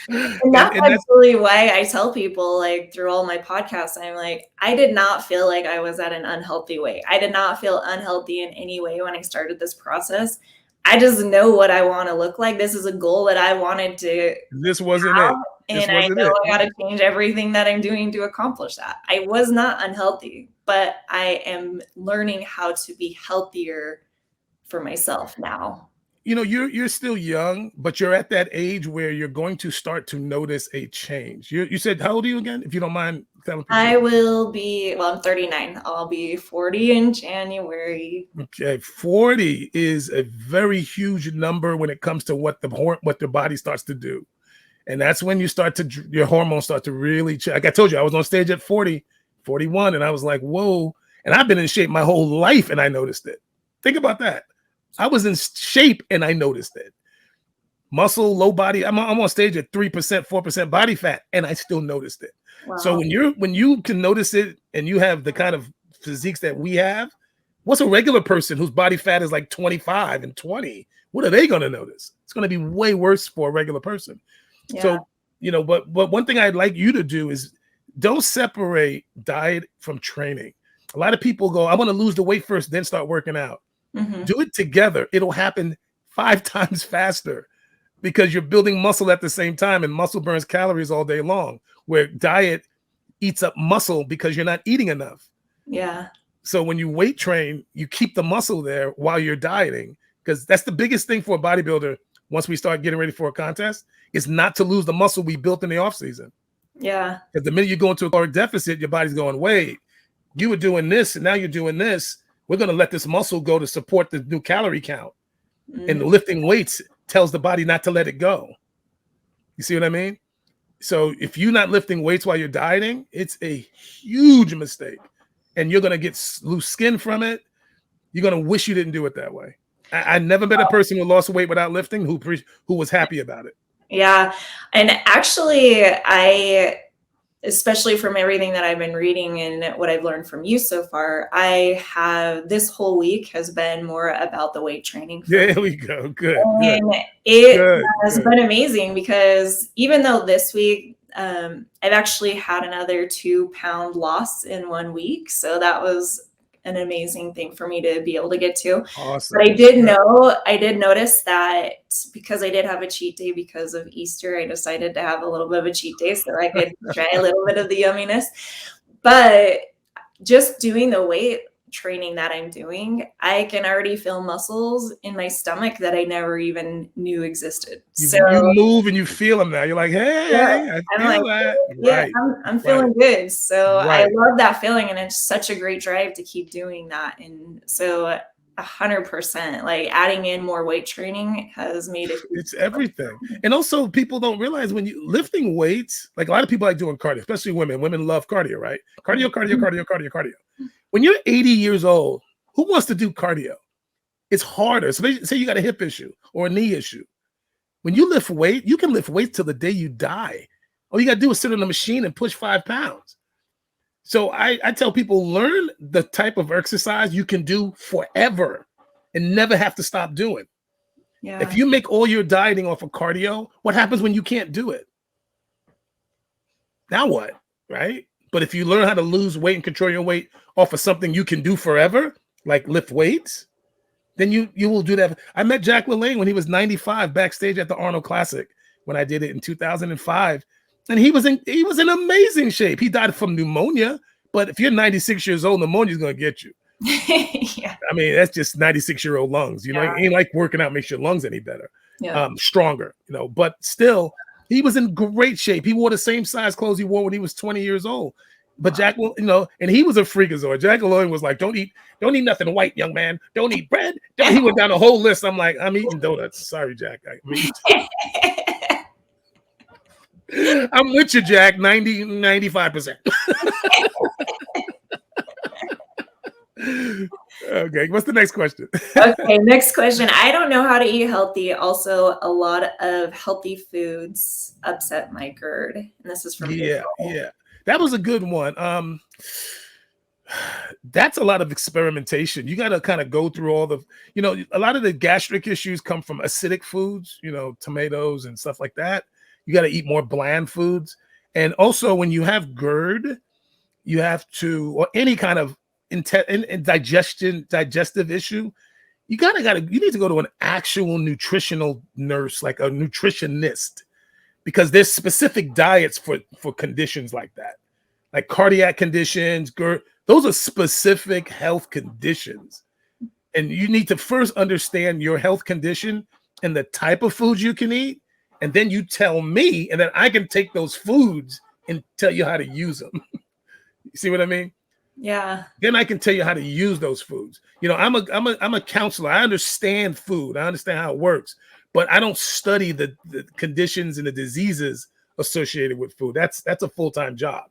And that's really why I tell people, like, through all my podcasts, I'm like, I did not feel like I was at an unhealthy weight. I did not feel unhealthy in any way when I started this process. I just know what I want to look like. This is a goal that I wanted to. This wasn't it. And I know I got to change everything that I'm doing to accomplish that. I was not unhealthy, but I am learning how to be healthier for myself now. You're still young, but you're at that age where you're going to start to notice a change. You said, how old are you again, if you don't mind telling people? I will be, I'm 39. I'll be 40 in January. Okay, 40 is a very huge number when it comes to what the body starts to do. And that's when your hormones start to really check. Like I told you, I was on stage at 40, 41, and I was like, whoa. And I've been in shape my whole life, and I noticed it. Think about that. I was in shape, and I noticed it. Muscle, low body. I'm on stage at 3%, 4% body fat, and I still noticed it. Wow. So when you can notice it, and you have the kind of physiques that we have, what's a regular person whose body fat is like 25 and 20? What are they going to notice? It's going to be way worse for a regular person. Yeah. So, but one thing I'd like you to do is don't separate diet from training. A lot of people go, I want to lose the weight first, then start working out. Mm-hmm. Do it together. It'll happen 5 times faster, because you're building muscle at the same time, and muscle burns calories all day long, where diet eats up muscle because you're not eating enough. Yeah. So when you weight train, you keep the muscle there while you're dieting, because that's the biggest thing for a bodybuilder. Once we start getting ready for a contest, is not to lose the muscle we built in the off season. Yeah. Because the minute you go into a caloric deficit, your body's going, wait, you were doing this and now you're doing this. We're going to let this muscle go to support the new calorie count. Mm. And the lifting weights tells the body not to let it go. You see what I mean? So if you're not lifting weights while you're dieting, it's a huge mistake. And you're going to lose skin from it. You're going to wish you didn't do it that way. I never met a person who lost weight without lifting who was happy about it. Yeah. And actually, especially from everything that I've been reading and what I've learned from you so far, I have this whole week has been more about the weight training for me. There we go. Good, good, And it good, has good. been amazing because even though this week, I've actually had another 2 pound loss in 1 week. So that was an amazing thing for me to be able to get to. But Awesome. Yeah. I did notice that because I did have a cheat day because of Easter, I decided to have a little bit of a cheat day so I could try a little bit of the yumminess. But just doing the weight training that I'm doing, I can already feel muscles in my stomach that I never even knew existed. You So move and you feel them now. You're like, yeah, hey, I I'm like, feel that. yeah, Right, I'm right, feeling good. So I right. love that feeling, and it's such a great drive to keep doing that. And so 100%, like adding in more weight training has made a huge It's everything. And also, people don't realize when you lifting weights, like a lot of people like doing cardio, especially women. Women love cardio, right? Cardio, cardio, difference. cardio, cardio, cardio. When you're 80 years old, who wants to do cardio? It's harder. So say you got a hip issue or a knee issue. When you lift weight, you can lift weights till the day you die. All you got to do is sit on a machine and push 5 pounds. So I tell people, learn the type of exercise you can do forever and never have to stop doing. Yeah. If you make all your dieting off of cardio, what happens when you can't do it? Now what? Right? But if you learn how to lose weight and control your weight off of something you can do forever, like lift weights, then you will do that. I met Jack LaLanne when he was 95 backstage at the Arnold Classic when I did it in 2005. And he was in amazing shape. He died from pneumonia, but if you're 96 years old, pneumonia is going to get you. Yeah. I mean, that's just 96-year-old lungs. You know, Yeah. it ain't like working out makes your lungs any better, Yeah. stronger, but still, he was in great shape. He wore the same size clothes he wore when he was 20 years old. But Jack, and he was a freakazoid. Jack LaLanne was like, don't eat nothing white, young man. Don't eat bread. He went down a whole list. I'm like, I'm eating donuts. Sorry, Jack. I'm with you, Jack. 95%. Okay, what's the next question? Okay, next question. I don't know how to eat healthy. Also, a lot of healthy foods upset my GERD. And this is from Yeah, April. yeah. That was a good one. That's a lot of experimentation. You got to kind of go through all the, a lot of the gastric issues come from acidic foods, tomatoes and stuff like that. You got to eat more bland foods. And also when you have GERD, you have to, or any kind of digestive issue, you need to go to an actual nutritional nurse, like a nutritionist, because there's specific diets for conditions like that, like cardiac conditions, GERD. Those are specific health conditions. And you need to first understand your health condition and the type of foods you can eat. And then you tell me, and then I can take those foods and tell you how to use them. You see what I mean? Yeah. Then I can tell you how to use those foods. I'm a counselor. I understand food. I understand how it works, but I don't study the conditions and the diseases associated with food. That's a full-time job.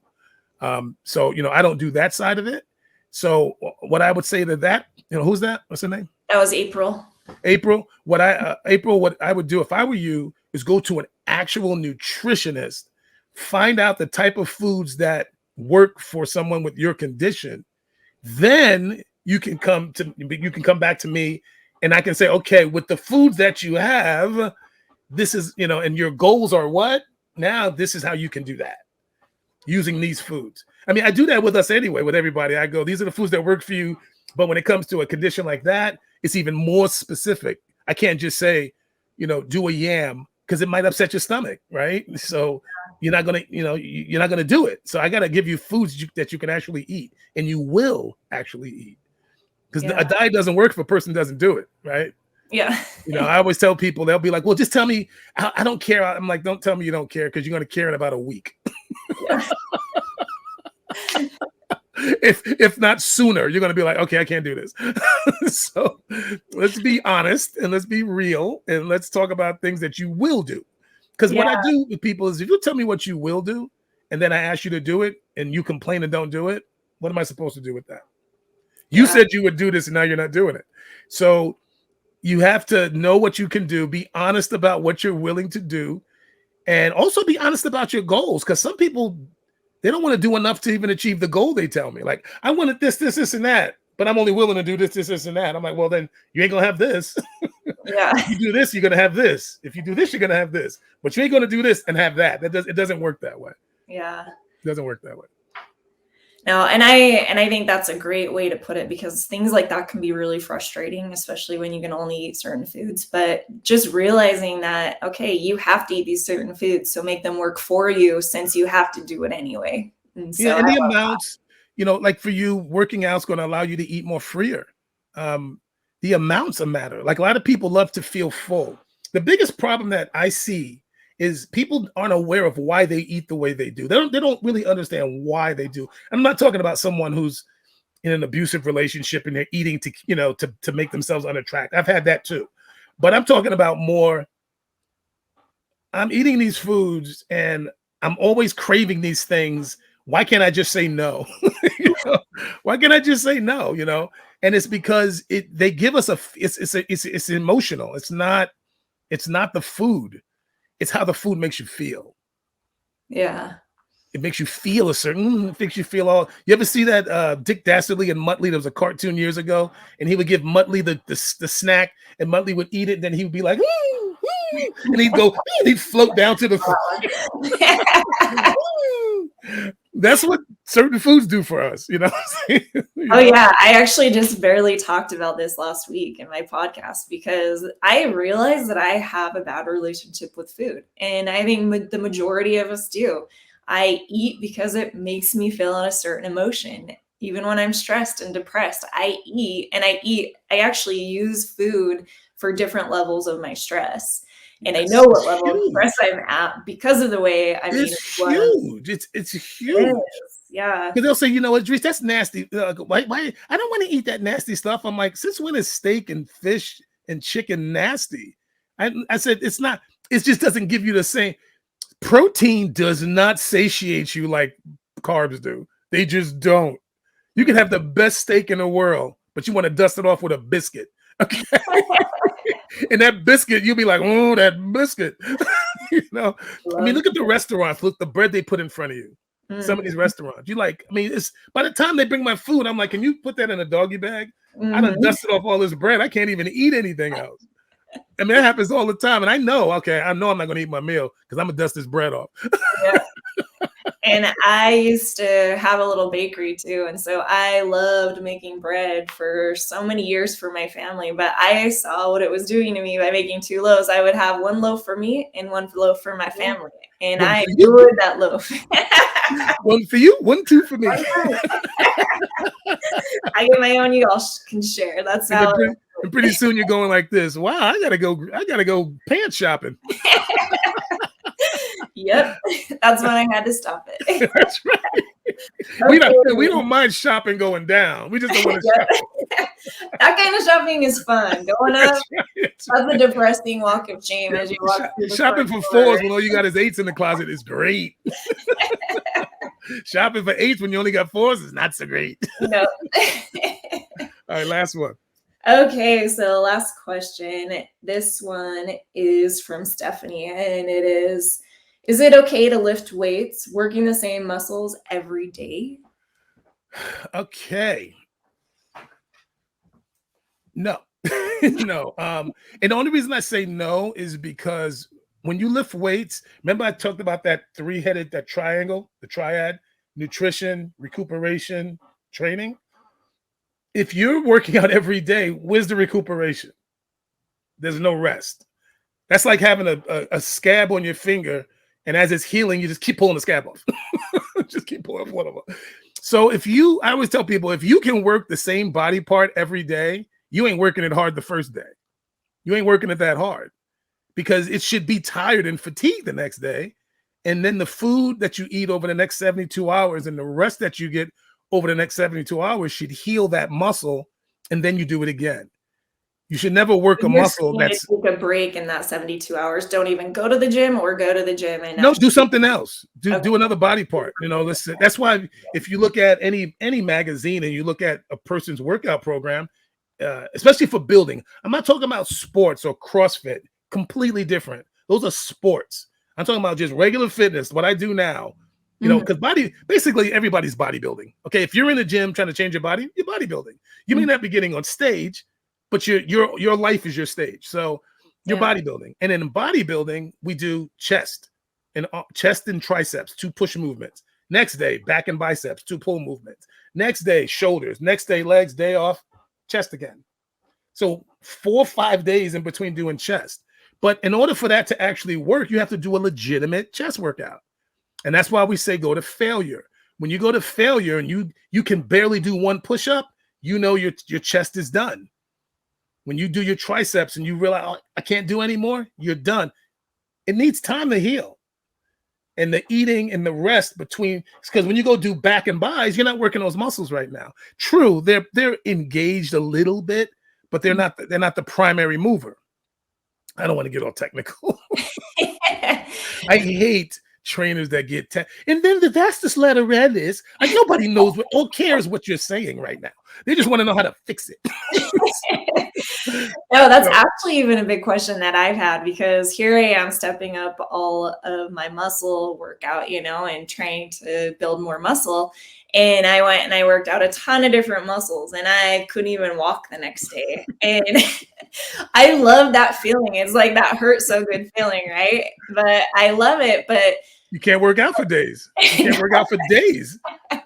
So I don't do that side of it. So what I would say to that, who's that? What's her name? That was April. April. What I would do if I were you is go to an actual nutritionist, find out the type of foods that work for someone with your condition. Then you can come back to me and I can say, okay, with the foods that you have, this is, and your goals are what? Now this is how you can do that using these foods. I mean, I do that with us anyway, with everybody. I go, these are the foods that work for you. But when it comes to a condition like that, it's even more specific. I can't just say, do a yam, because it might upset your stomach, right? So you're not gonna do it. So I gotta give you foods that you can actually eat, and you will actually eat, because a diet doesn't work if a person doesn't do it, right? Yeah. I always tell people, they'll be like, well, just tell me. I don't care. I'm like, don't tell me you don't care, because you're gonna care in about a week. Yeah. If not sooner, you're going to be like, okay, I can't do this. So let's be honest and let's be real and let's talk about things that you will do. Because what I do with people is, if you tell me what you will do and then I ask you to do it and you complain and don't do it, what am I supposed to do with that? You said you would do this and now you're not doing it. So you have to know what you can do, be honest about what you're willing to do, and also be honest about your goals. Because some people, They don't want to do enough to even achieve the goal they tell me. Like, I wanted this, and that, but I'm only willing to do this, and that. I'm like, well, then you ain't gonna have this. Yeah. If you do this, you're gonna have this. If you do this, you're gonna have this. But you ain't gonna do this and have that. It doesn't work that way. Yeah. It doesn't work that way. No, and I think that's a great way to put it, because things like that can be really frustrating, especially when you can only eat certain foods. But just realizing that, okay, you have to eat these certain foods, so make them work for you, since you have to do it anyway. And so Yeah, and the amounts, like for you, working out is going to allow you to eat more freer. The amounts matter. Like, a lot of people love to feel full. The biggest problem that I see is people aren't aware of why they eat the way they do. They don't really understand why they do. I'm not talking about someone who's in an abusive relationship and they're eating to make themselves unattractive. I've had that too. But I'm talking about more, I'm eating these foods and I'm always craving these things. Why can't I just say no? Why can't I just say no? And it's because they give us it's emotional. It's not the food. It's how the food makes you feel. Yeah. It makes you feel it makes you feel all. You ever see that Dick Dastardly and Muttley? There was a cartoon years ago, and he would give Muttley the snack, and Muttley would eat it, and then he would be like, and he'd go, he'd float down to the That's what certain foods do for us, Oh yeah, I actually just barely talked about this last week in my podcast, because I realized that I have a bad relationship with food, and I think the majority of us do. I eat because it makes me feel a certain emotion. Even when I'm stressed and depressed, I eat, and I actually use food for different levels of my stress. And I know what level of stress I'm at because of the way I'm eating. It's huge. It's huge. Yeah. Because they'll say, Idris, that's nasty. Why? I don't want to eat that nasty stuff. I'm like, since when is steak and fish and chicken nasty? I said, it's not. It just doesn't give you the same. Protein does not satiate you like carbs do. They just don't. You can have the best steak in the world, but you want to dust it off with a biscuit. Okay. And that biscuit, you'll be like, oh, that biscuit. I mean, look at the restaurants. Look, the bread they put in front of you. Mm-hmm. Some of these restaurants, it's by the time they bring my food, I'm like, can you put that in a doggy bag? Mm-hmm. I done dusted off all this bread. I can't even eat anything else. I mean, that happens all the time. And I know I'm not going to eat my meal because I'm going to dust this bread off. Yeah. And I used to have a little bakery too. And so I loved making bread for so many years for my family. But I saw what it was doing to me by making 2 loaves. I would have 1 loaf for me and 1 loaf for my family. And I enjoyed that loaf. 1 for you, 1, 2 for me. I get my own, you all can share. That's how. And pretty soon you're going like this. Wow, I gotta go pants shopping. Yep, that's when I had to stop it. That's right. We don't mind shopping going down. We just don't want to shop. That kind of shopping is fun. Going up, that's a depressing walk of shame as you walk. Shopping for 4s when all you got is 8s in the closet is great. Shopping for 8s when you only got 4s is not so great. No. All right, last one. Okay, so last question. This one is from Stephanie, and it is it okay to lift weights working the same muscles every day? Okay. No. No. And the only reason I say no is because when you lift weights, remember I talked about that that triangle, the triad: nutrition, recuperation, training. If you're working out every day, where's the recuperation? There's no rest. That's like having a scab on your finger, and as it's healing, you just keep pulling the scab off. Just keep pulling one of them. So I always tell people, if you can work the same body part every day, you ain't working it hard the first day. You ain't working it that hard, because it should be tired and fatigued the next day. And then the food that you eat over the next 72 hours and the rest that you get over the next 72 hours should heal that muscle, and then you do it again. You should never work a muscle that's take a break in that 72 hours. Don't even go to the gym, or go to the gym and do something else. Do another body part. That's why if you look at any magazine and you look at a person's workout program, especially for building, I'm not talking about sports or CrossFit. Completely different. Those are sports. I'm talking about just regular fitness. What I do now, You know, Mhm. because basically everybody's bodybuilding. Okay, if you're in the gym trying to change your body, you're bodybuilding. You may Mhm. not be getting on stage, but your life is your stage. So you're Yeah. bodybuilding, and in bodybuilding we do chest and triceps, 2 push movements. Next day, back and biceps, 2 pull movements. Next day, shoulders. Next day, legs. Day off, chest again. So 4 or 5 days in between doing chest. But in order for that to actually work, you have to do a legitimate chest workout. And that's why we say go to failure. When you go to failure and you can barely do 1 push-up, you know your chest is done. When you do your triceps and you realize, oh, I can't do anymore, you're done. It needs time to heal. And the eating and the rest between, because when you go do back and buys, you're not working those muscles right now. True, they're engaged a little bit, but they're not the primary mover. I don't want to get all technical. I hate trainers that get and then the vastus lateralis. Like nobody knows what or cares what you're saying right now. They just want to know how to fix it. No, You that's know, actually even a big question that I've had because here I am stepping up all of my muscle workout, and trying to build more muscle. And I went and I worked out a ton of different muscles and I couldn't even walk the next day. And I love that feeling. It's like that hurt so good feeling, right? But I love it. But you can't work out for days. You can't work out for days.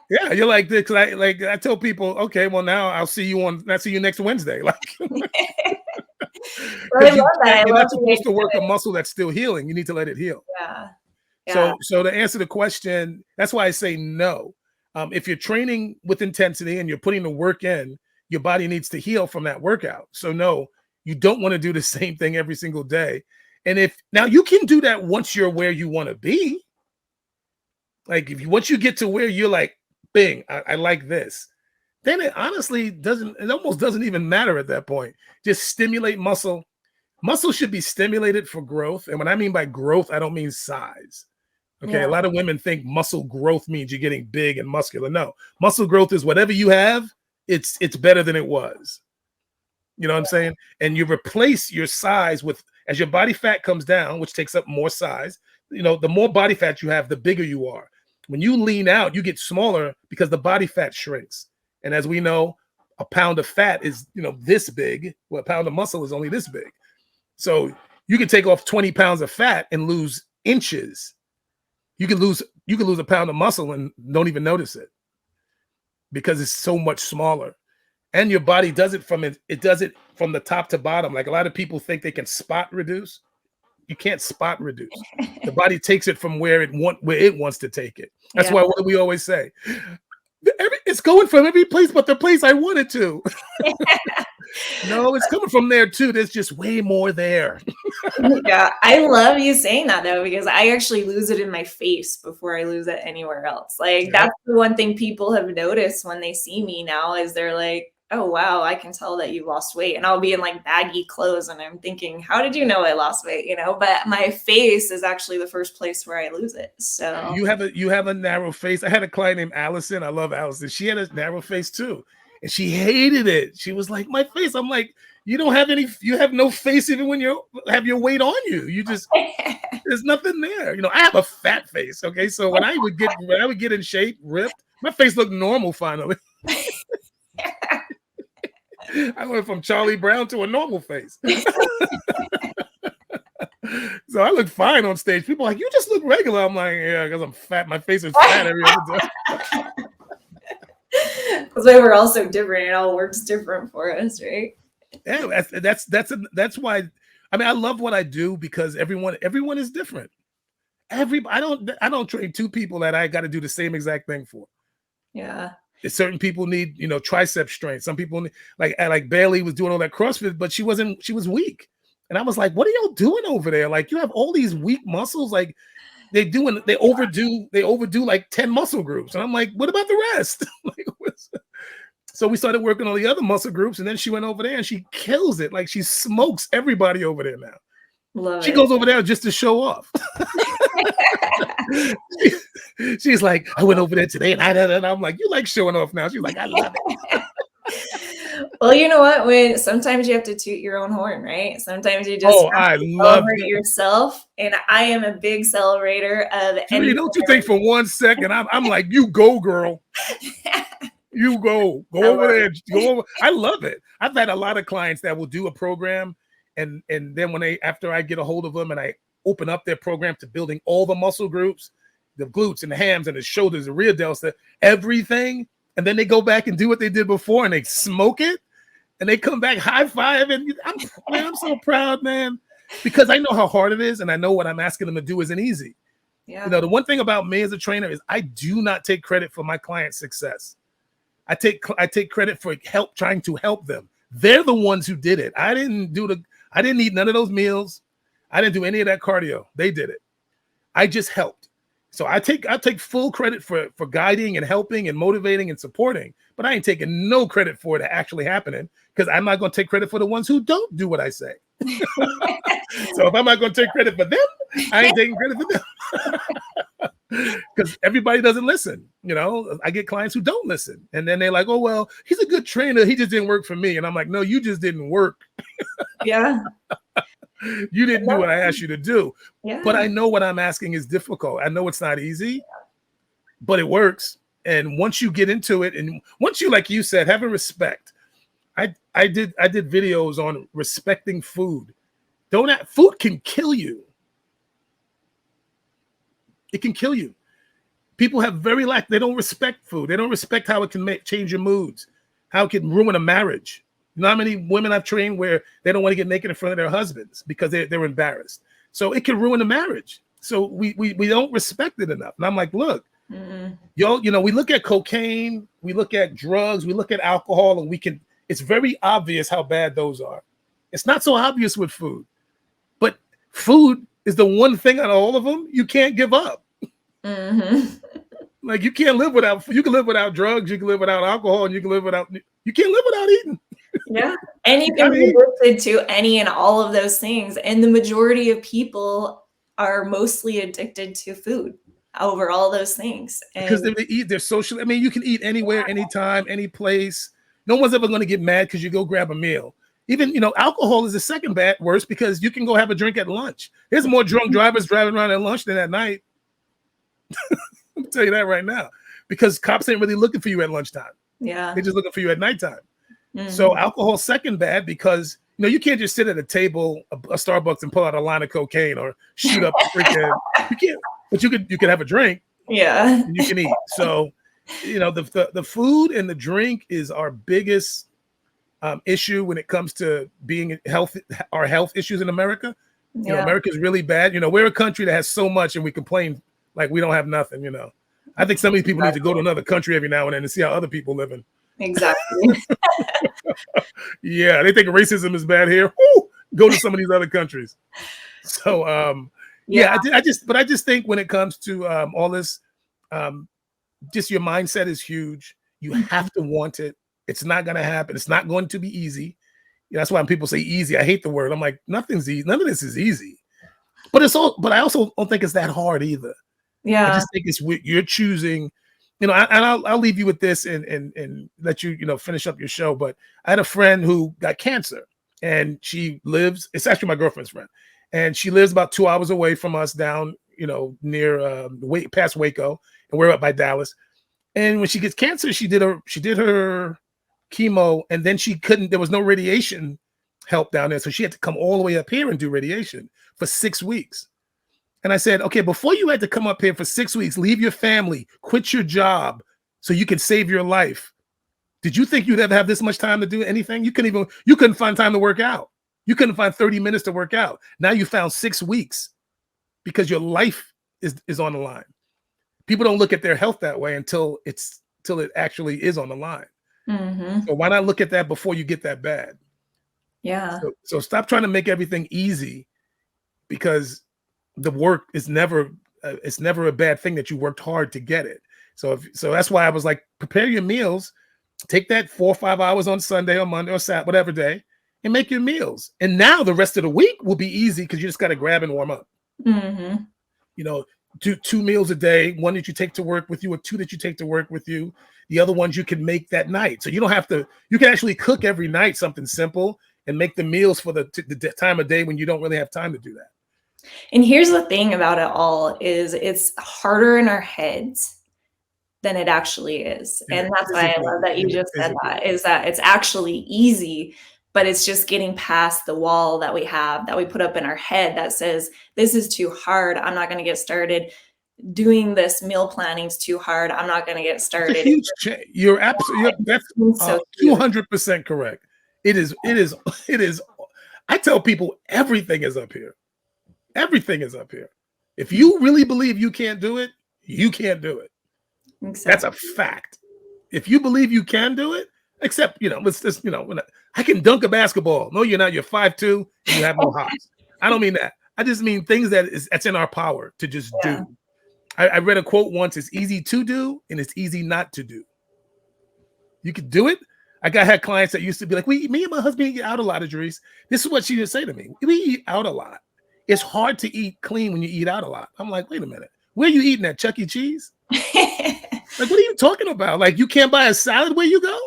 Yeah, you're like this. I tell people, okay, well now I'll see you next Wednesday. Like but I because love that. I you're love not the idea supposed to work of a it. muscle that's still healing. You need to let it heal. Yeah. Yeah. So to answer the question, that's why I say no. If you're training with intensity and you're putting the work in, your body needs to heal from that workout. So no, you don't want to do the same thing every single day. And if now you can do that once you're where you want to be. Like once you get to where you're like, bing, I like this, then it honestly it almost doesn't even matter at that point. Just stimulate muscle. Muscle should be stimulated for growth. And when I mean by growth, I don't mean size. Okay, a Yeah. lot of women think muscle growth means you're getting big and muscular. No, muscle growth is whatever you have, it's better than it was. You know what I'm saying? And you replace your size with as your body fat comes down, which takes up more size. The more body fat you have, the bigger you are. When you lean out, you get smaller because the body fat shrinks. And as we know, a pound of fat is this big. Well, a pound of muscle is only this big. So you can take off 20 pounds of fat and lose inches. You can lose a pound of muscle and don't even notice it because it's so much smaller. And your body does it from the top to bottom. Like a lot of people think they can spot reduce. You can't spot reduce. The body takes it from where it wants to take it. That's Yeah. why what do we always say? It's going from every place but the place I want it to. No, it's coming from there too. There's just way more there. Yeah, I love you saying that though, because I actually lose it in my face before I lose it anywhere else. Like Yeah. that's the one thing people have noticed when they see me now is they're like, oh wow, I can tell that you lost weight. And I'll be in like baggy clothes and I'm thinking, how did you know I lost weight? But my face is actually the first place where I lose it. So You have a narrow face. I had a client named Allison. I love Allison. She had a narrow face too. And she hated it. She was like, my face. I'm like, you have no face even when you have your weight on you. There's nothing there. I have a fat face. Okay. So when I would get in shape, ripped, my face looked normal finally. I went from Charlie Brown to a normal face. So I look fine on stage. People are like, you just look regular. I'm like, yeah, because I'm fat. My face is fat every other day. that's why we're all so different. It all works different for us, right? Yeah, that's why. I mean, I love what I do because everyone is different. I don't train 2 people that I got to do the same exact thing for. Yeah. Certain people need tricep strength. Some people need, like Bailey was doing all that CrossFit, but she was weak, and I was like, what are y'all doing over there? Like you have all these weak muscles. Like they overdo like 10 muscle groups, and I'm like, what about the rest? So we started working on the other muscle groups, and then she went over there and she kills it. Like she smokes everybody over there now. Love She it. goes over there just to show off. She's like, I went over there today and I'm like, you like showing off now? She's like, I love it. Well, you know what? When sometimes you have to toot your own horn, right? Sometimes you just Oh, have I to love celebrate that. yourself. And I am a big celebrator of Julie, any don't you think for 1 second I'm like, you go, girl. You I go over love there, go over. I love it. I've had a lot of clients that will do a program, and then when they after I get a hold of them and I open up their program to building all the muscle groups, the glutes and the hams and the shoulders, the rear delts, everything, and then they go back and do what they did before and they smoke it, and they come back high five, and I'm so proud, man, because I know how hard it is, and I know what I'm asking them to do isn't easy. You Yeah. know, the one thing about me as a trainer is I do not take credit for my client's success. I take credit for trying to help them. They're the ones who did it. I didn't eat none of those meals. I didn't do any of that cardio. They did it. I just helped. So I take full credit for guiding and helping and motivating and supporting, but I ain't taking no credit for it actually happening, because I'm not going to take credit for the ones who don't do what I say. So if I'm not going to take credit for them, I ain't taking credit for them. Because everybody doesn't listen. You know, I get clients who don't listen, and then they're like, "Oh well, he's a good trainer. He just didn't work for me." And I'm like, "No, you just didn't work. Yeah. You didn't do what I asked you to do." But Yeah. I know what I'm asking is difficult. I know it's not easy, but it works. And once you get into it, and once you, like you said, have a respect. I did videos on respecting food. Food can kill you. It can kill you. People have they don't respect food. They don't respect how it can change your moods, how it can ruin a marriage. You know how many women I've trained where they don't want to get naked in front of their husbands because they're embarrassed. So it can ruin a marriage. So we don't respect it enough. And I'm like, look, we look at cocaine, we look at drugs, we look at alcohol, and it's very obvious how bad those are. It's not so obvious with food, but food is the one thing out of all of them you can't give up. Like you can live without drugs, you can live without alcohol, and you can't live without eating. Yeah. And you I can be mean, addicted to any and all of those things. And the majority of people are mostly addicted to food over all those things. because And they're social. I mean, you can eat anywhere, anytime, any place. No one's ever going to get mad because you go grab a meal. Even, alcohol is the second worst, because you can go have a drink at lunch. There's more drunk drivers driving around at lunch than at night. I'll tell you that right now, because cops ain't really looking for you at lunchtime. yeah. They're just looking for you at nighttime. So alcohol second bad, because you can't just sit at a table, a Starbucks, and pull out a line of cocaine or shoot up a freaking. You can't, but you could have a drink. Yeah. And you can eat. So, the food and the drink is our biggest issue when it comes to being our health issues in America. Yeah. America's really bad. We're a country that has so much, and we complain like we don't have nothing. I think some of these people need to go to another country every now and then to see how other people living. Exactly. Yeah, they think racism is bad here. Woo! Go to some of these other countries. So, Yeah. I just think when it comes to all this, just your mindset is huge. You have to want it. It's not going to happen. It's not going to be easy. That's why when people say easy, I hate the word. I'm like, nothing's easy. None of this is easy. But I also don't think it's that hard either. I Yeah. just think it's you're choosing. I'll leave you with this and let you finish up your show. But I had a friend who got cancer, and it's actually my girlfriend's friend, and she lives about 2 hours away from us down near past Waco, and we're up by Dallas. And when she gets cancer, she did her chemo, and then there was no radiation help down there, so she had to come all the way up here and do radiation for 6 weeks. And I said, okay, before you had to come up here for 6 weeks, leave your family, quit your job so you can save your life, did you think you'd ever have this much time to do anything? You couldn't find time to work out. You couldn't find 30 minutes to work out. Now you found 6 weeks because your life is on the line. People don't look at their health that way until it actually is on the line. So why not look at that before you get that bad? Yeah. So stop trying to make everything easy, because the work is never a bad thing that you worked hard to get it. So that's why I was like, prepare your meals, take that 4 or 5 hours on Sunday or Monday or Saturday, whatever day, and make your meals. And now the rest of the week will be easy because you just got to grab and warm up. do 2 meals a day, one that you take to work with you, or two that you take to work with you. The other ones you can make that night. So you don't have to, you can actually cook every night something simple and make the meals for the time of day when you don't really have time to do that. And here's the thing about it all is it's harder in our heads than it actually is. And that's why I love that you just said that, is that it's actually easy, but it's just getting past the wall that we have, that we put up in our head that says, this is too hard. I'm not going to get started. Doing this meal planning is too hard. I'm not going to get started. It's a huge change. You're absolutely, that's 200% correct. It is. I tell people everything is up here. Everything is up here. If you really believe you can't do it, you can't do it. Exactly. That's a fact. If you believe you can do it, except, let's just, I can dunk a basketball. No, you're not. You're 5'2" and you have no hops. I don't mean that. I just mean things that's in our power to just do. I read a quote once: it's easy to do and it's easy not to do. You could do it. I had clients that used to be like, me and my husband eat out a lot, Idris. This is what she would say to me. We eat out a lot. It's hard to eat clean when you eat out a lot. I'm like, wait a minute. Where are you eating at? Chuck E. Cheese? Like, what are you talking about? Like, you can't buy a salad where you go?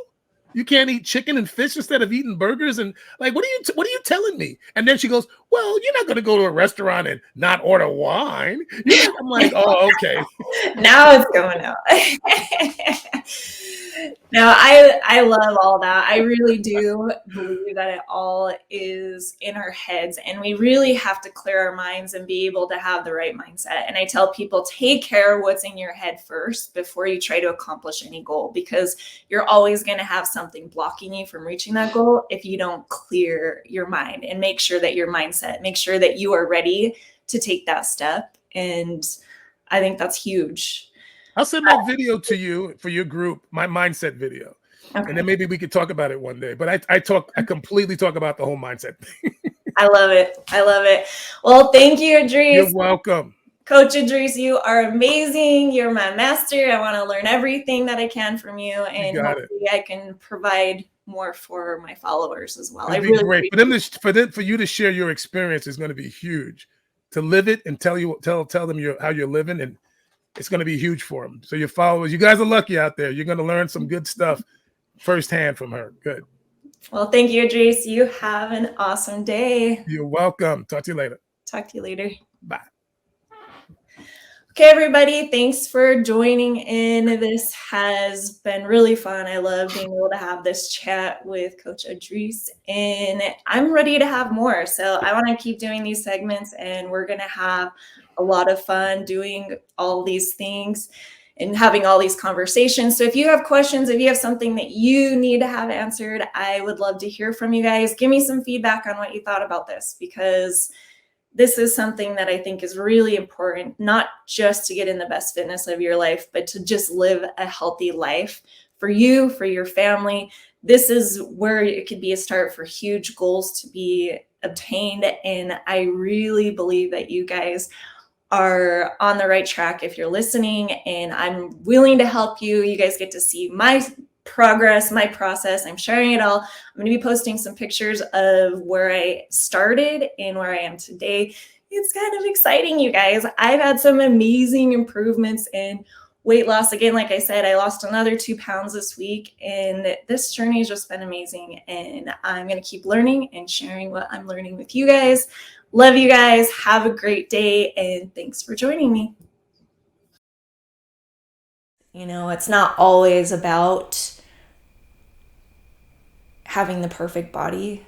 You can't eat chicken and fish instead of eating burgers? And like, what are you telling me? And then she goes, well, you're not going to go to a restaurant and not order wine. I'm like, oh, okay. Now it's going out. No, I love all that. I really do believe that it all is in our heads, and we really have to clear our minds and be able to have the right mindset. And I tell people, take care of what's in your head first before you try to accomplish any goal, because you're always going to have something blocking you from reaching that goal if you don't clear your mind and make sure that your mindset, make sure that you are ready to take that step. And I think that's huge. I'll send that video to you for your group, my mindset video. Okay. And then maybe we could talk about it one day. But I completely talk about the whole mindset thing. I love it. I love it. Well, thank you, Idris. You're welcome. Coach Idris, you are amazing. You're my master. I want to learn everything that I can from you. And hopefully I can provide more for my followers as well. It'd be great. For you to share your experience is going to be huge. To live it and tell them how you're living, and it's going to be huge for them. So your followers, you guys are lucky out there. You're going to learn some good stuff firsthand from her. Good. Well, thank you, Idris. You have an awesome day. You're welcome. Talk to you later. Talk to you later. Bye. Okay, everybody, thanks for joining in. This has been really fun. I love being able to have this chat with Coach Idris, and I'm ready to have more. So I want to keep doing these segments, and we're going to have a lot of fun doing all these things and having all these conversations. So if you have questions, if you have something that you need to have answered, I would love to hear from you guys. Give me some feedback on what you thought about this, because this is something that I think is really important, not just to get in the best fitness of your life, but to just live a healthy life for you, for your family. This is where it could be a start for huge goals to be obtained. And I really believe that you guys are on the right track if you're listening, and I'm willing to help you. You guys get to see my progress, my process. I'm sharing it all. I'm going to be posting some pictures of where I started and where I am today. It's kind of exciting, you guys. I've had some amazing improvements in weight loss. Again, like I said, I lost another 2 pounds this week, and this journey has just been amazing. And I'm going to keep learning and sharing what I'm learning with you guys. Love you guys. Have a great day, and thanks for joining me. It's not always about having the perfect body,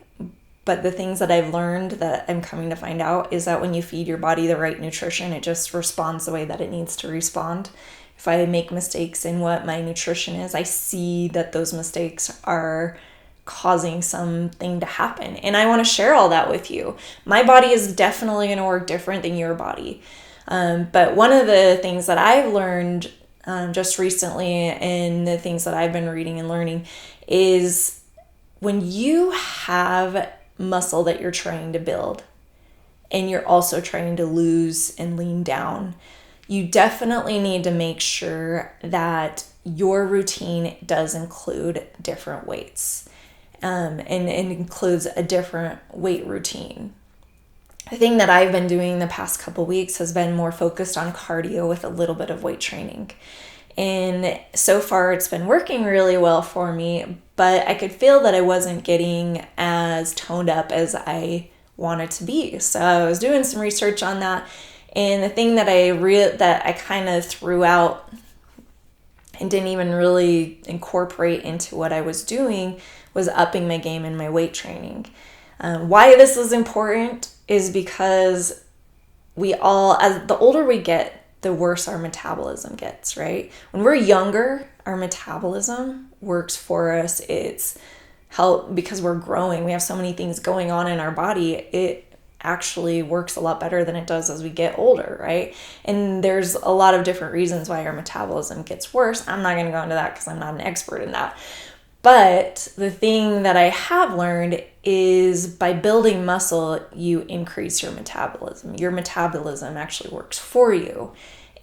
but the things that I've learned that I'm coming to find out is that when you feed your body the right nutrition, it just responds the way that it needs to respond. If I make mistakes in what my nutrition is, I see that those mistakes are causing something to happen. And I want to share all that with you. My body is definitely going to work different than your body. But one of the things that I've learned just recently, and the things that I've been reading and learning, is when you have muscle that you're trying to build and you're also trying to lose and lean down, you definitely need to make sure that your routine does include different weights, and includes a different weight routine. the thing that I've been doing the past couple weeks has been more focused on cardio with a little bit of weight training. And so far it's been working really well for me, but I could feel that I wasn't getting as toned up as I wanted to be. So I was doing some research on that. And the thing that I kind of threw out and didn't even really incorporate into what I was doing was upping my game in my weight training. Why this is important is because as the older we get, the worse our metabolism gets, right? When we're younger, our metabolism works for us. It's help because we're growing. We have so many things going on in our body. It actually works a lot better than it does as we get older, right? And there's a lot of different reasons why our metabolism gets worse. I'm not going to go into that because I'm not an expert in that. But the thing that I have learned is by building muscle, you increase your metabolism. Your metabolism actually works for you.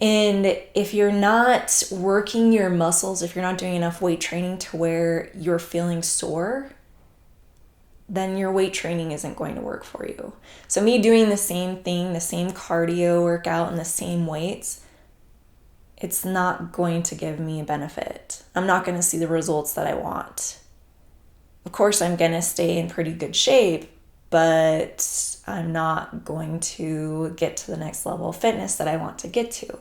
And if you're not working your muscles, if you're not doing enough weight training to where you're feeling sore, then your weight training isn't going to work for you. So me doing the same thing, the same cardio workout and the same weights, it's not going to give me a benefit. I'm not going to see the results that I want. Of course, I'm going to stay in pretty good shape, but I'm not going to get to the next level of fitness that I want to get to.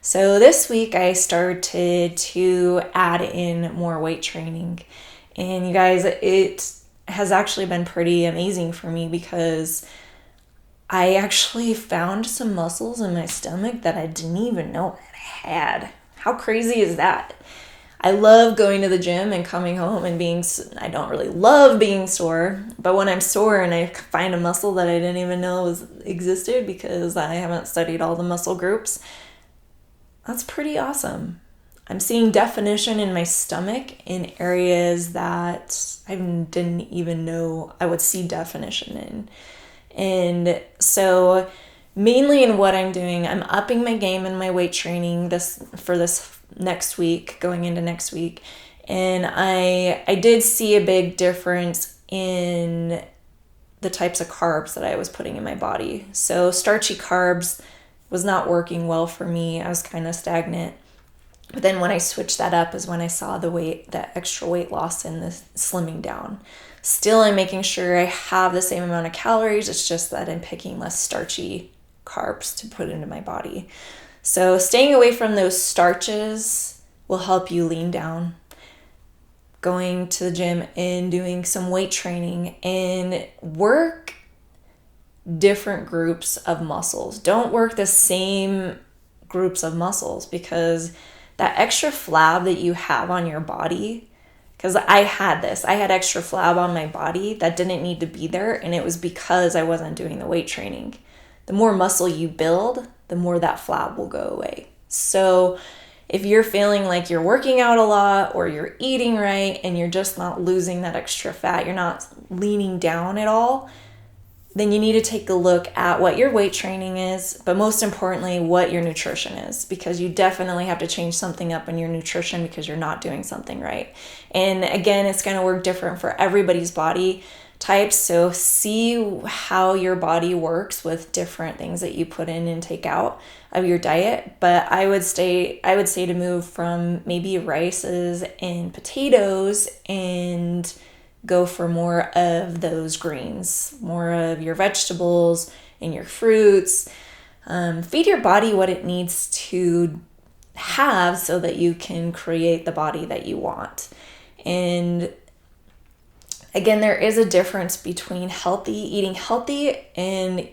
So this week I started to add in more weight training. And you guys, it has actually been pretty amazing for me because I actually found some muscles in my stomach that I didn't even know that I had. How crazy is that? I love going to the gym and coming home and I don't really love being sore, but when I'm sore and I find a muscle that I didn't even know existed because I haven't studied all the muscle groups, that's pretty awesome. I'm seeing definition in my stomach in areas that I didn't even know I would see definition in. And so mainly in what I'm doing, I'm upping my game in my weight training for this next week, going into next week. And I did see a big difference in the types of carbs that I was putting in my body. So starchy carbs was not working well for me. I was kind of stagnant. But then when I switched that up is when I saw the extra weight loss and the slimming down. Still, I'm making sure I have the same amount of calories. It's just that I'm picking less starchy carbs to put into my body. So staying away from those starches will help you lean down. Going to the gym and doing some weight training and work different groups of muscles. Don't work the same groups of muscles because that extra flab that you have on your body, because I had extra flab on my body that didn't need to be there, and it was because I wasn't doing the weight training. The more muscle you build, the more that flab will go away. So if you're feeling like you're working out a lot or you're eating right and you're just not losing that extra fat, you're not leaning down at all, then you need to take a look at what your weight training is, but most importantly, what your nutrition is, because you definitely have to change something up in your nutrition because you're not doing something right. And again, it's going to work different for everybody's body types. So see how your body works with different things that you put in and take out of your diet. But I would say to move from maybe rices and potatoes and go for more of those greens, more of your vegetables and your fruits. Feed your body what it needs to have so that you can create the body that you want. And again, there is a difference between eating healthy and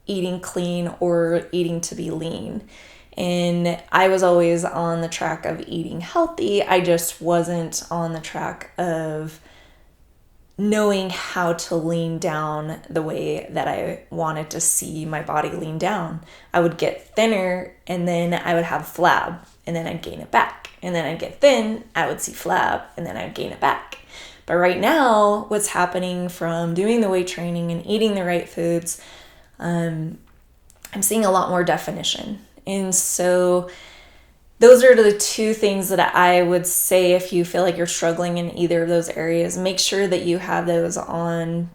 eating clean or eating to be lean. And I was always on the track of eating healthy. I just wasn't on the track of knowing how to lean down the way that I wanted to see my body lean down. I would get thinner and then I would have flab and then I'd gain it back. And then I'd get thin, I would see flab and then I'd gain it back. But right now, what's happening from doing the weight training and eating the right foods, I'm seeing a lot more definition. And so those are the two things that I would say if you feel like you're struggling in either of those areas. Make sure that you have those on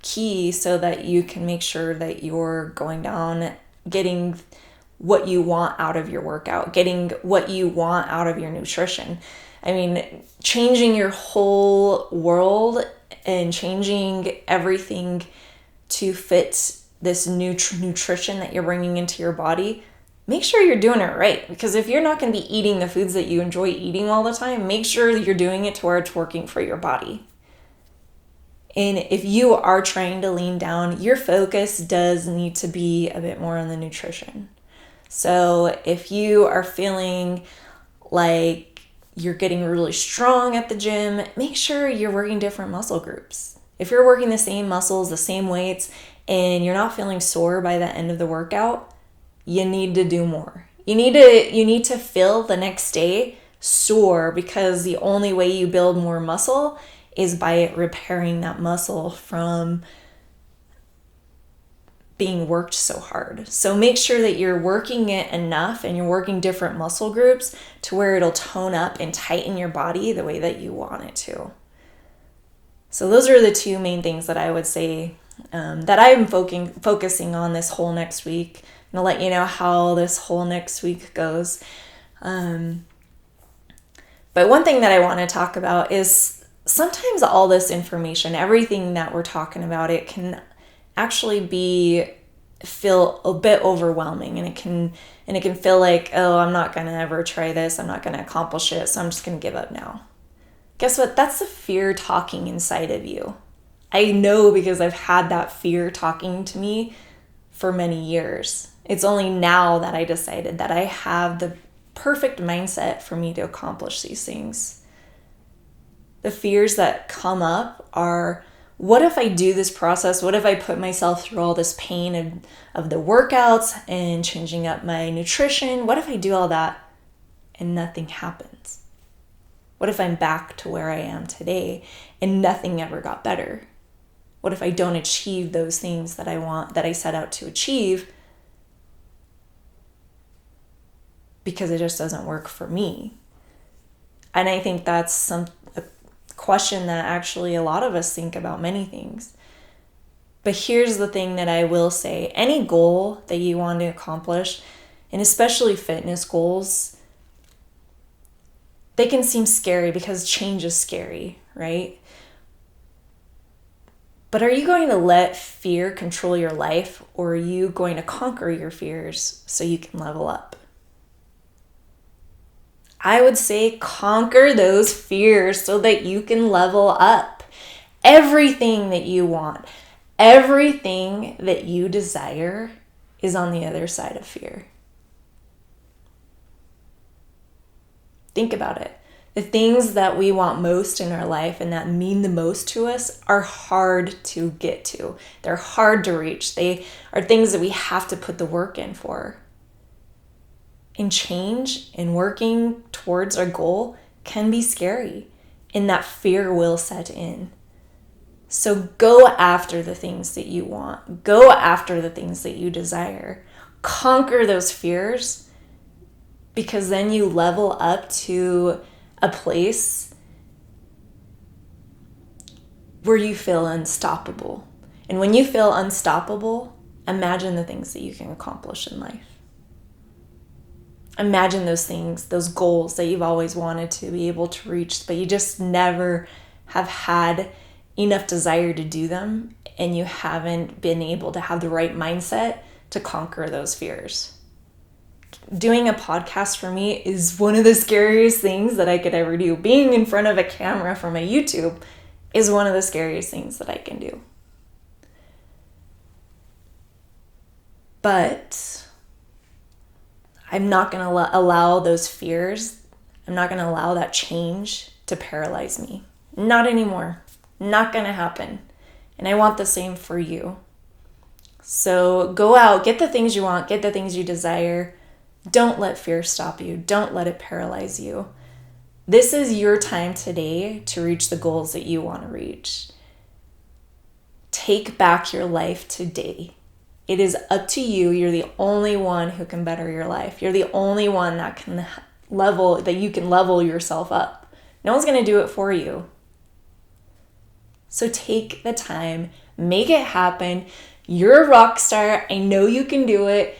key so that you can make sure that you're going down, getting what you want out of your workout, getting what you want out of your nutrition. I mean, changing your whole world and changing everything to fit this new nutrition that you're bringing into your body, make sure you're doing it right. Because if you're not going to be eating the foods that you enjoy eating all the time, make sure you're doing it to where it's working for your body. And if you are trying to lean down, your focus does need to be a bit more on the nutrition. So if you are feeling like you're getting really strong at the gym, make sure you're working different muscle groups. If you're working the same muscles, the same weights, and you're not feeling sore by the end of the workout, you need to do more. You need to feel the next day sore, because the only way you build more muscle is by repairing that muscle from being worked so hard. So make sure that you're working it enough and you're working different muscle groups to where it'll tone up and tighten your body the way that you want it to. So those are the two main things that I would say that I'm focusing on this whole next week. And I'll let you know how this whole next week goes. But one thing that I want to talk about is sometimes all this information, everything that we're talking about, it can actually feel a bit overwhelming, and it can feel like, oh, I'm not going to ever try this, I'm not going to accomplish it, so I'm just going to give up now. Guess what? That's the fear talking inside of you. I know, because I've had that fear talking to me for many years. It's only now that I decided that I have the perfect mindset for me to accomplish these things. The fears that come up are, what if I do this process? What if I put myself through all this pain of the workouts and changing up my nutrition? What if I do all that and nothing happens? What if I'm back to where I am today and nothing ever got better? What if I don't achieve those things that I want, that I set out to achieve, because it just doesn't work for me? And I think that's a question that actually a lot of us think about many things. But here's the thing that I will say. Any goal that you want to accomplish, and especially fitness goals, they can seem scary because change is scary, right? But are you going to let fear control your life, or are you going to conquer your fears so you can level up? I would say conquer those fears so that you can level up. Everything that you want, everything that you desire is on the other side of fear. Think about it. The things that we want most in our life and that mean the most to us are hard to get to. They're hard to reach. They are things that we have to put the work in for. And change and working towards our goal can be scary, and that fear will set in. So go after the things that you want. Go after the things that you desire. Conquer those fears, because then you level up to a place where you feel unstoppable. And when you feel unstoppable, imagine the things that you can accomplish in life. Imagine those things, those goals that you've always wanted to be able to reach, but you just never have had enough desire to do them, and you haven't been able to have the right mindset to conquer those fears. Doing a podcast for me is one of the scariest things that I could ever do. Being in front of a camera from a YouTube is one of the scariest things that I can do. But I'm not going to allow those fears, I'm not going to allow that change to paralyze me. Not anymore. Not going to happen. And I want the same for you. So go out, get the things you want, get the things you desire. Don't let fear stop you. Don't let it paralyze you. This is your time today to reach the goals that you want to reach. Take back your life today. It is up to you. You're the only one who can better your life. You're the only one that you can level yourself up. No one's going to do it for you. So take the time, Make it happen. You're a rock star. I know you can do it.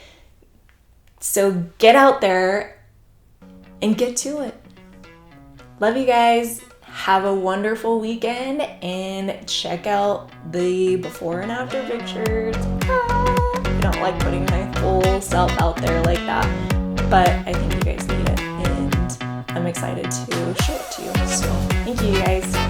So get out there and get to it. Love you guys. Have a wonderful weekend and check out the before and after pictures. I don't like putting my full self out there like that, but I think you guys need it and I'm excited to show it to you. So thank you guys.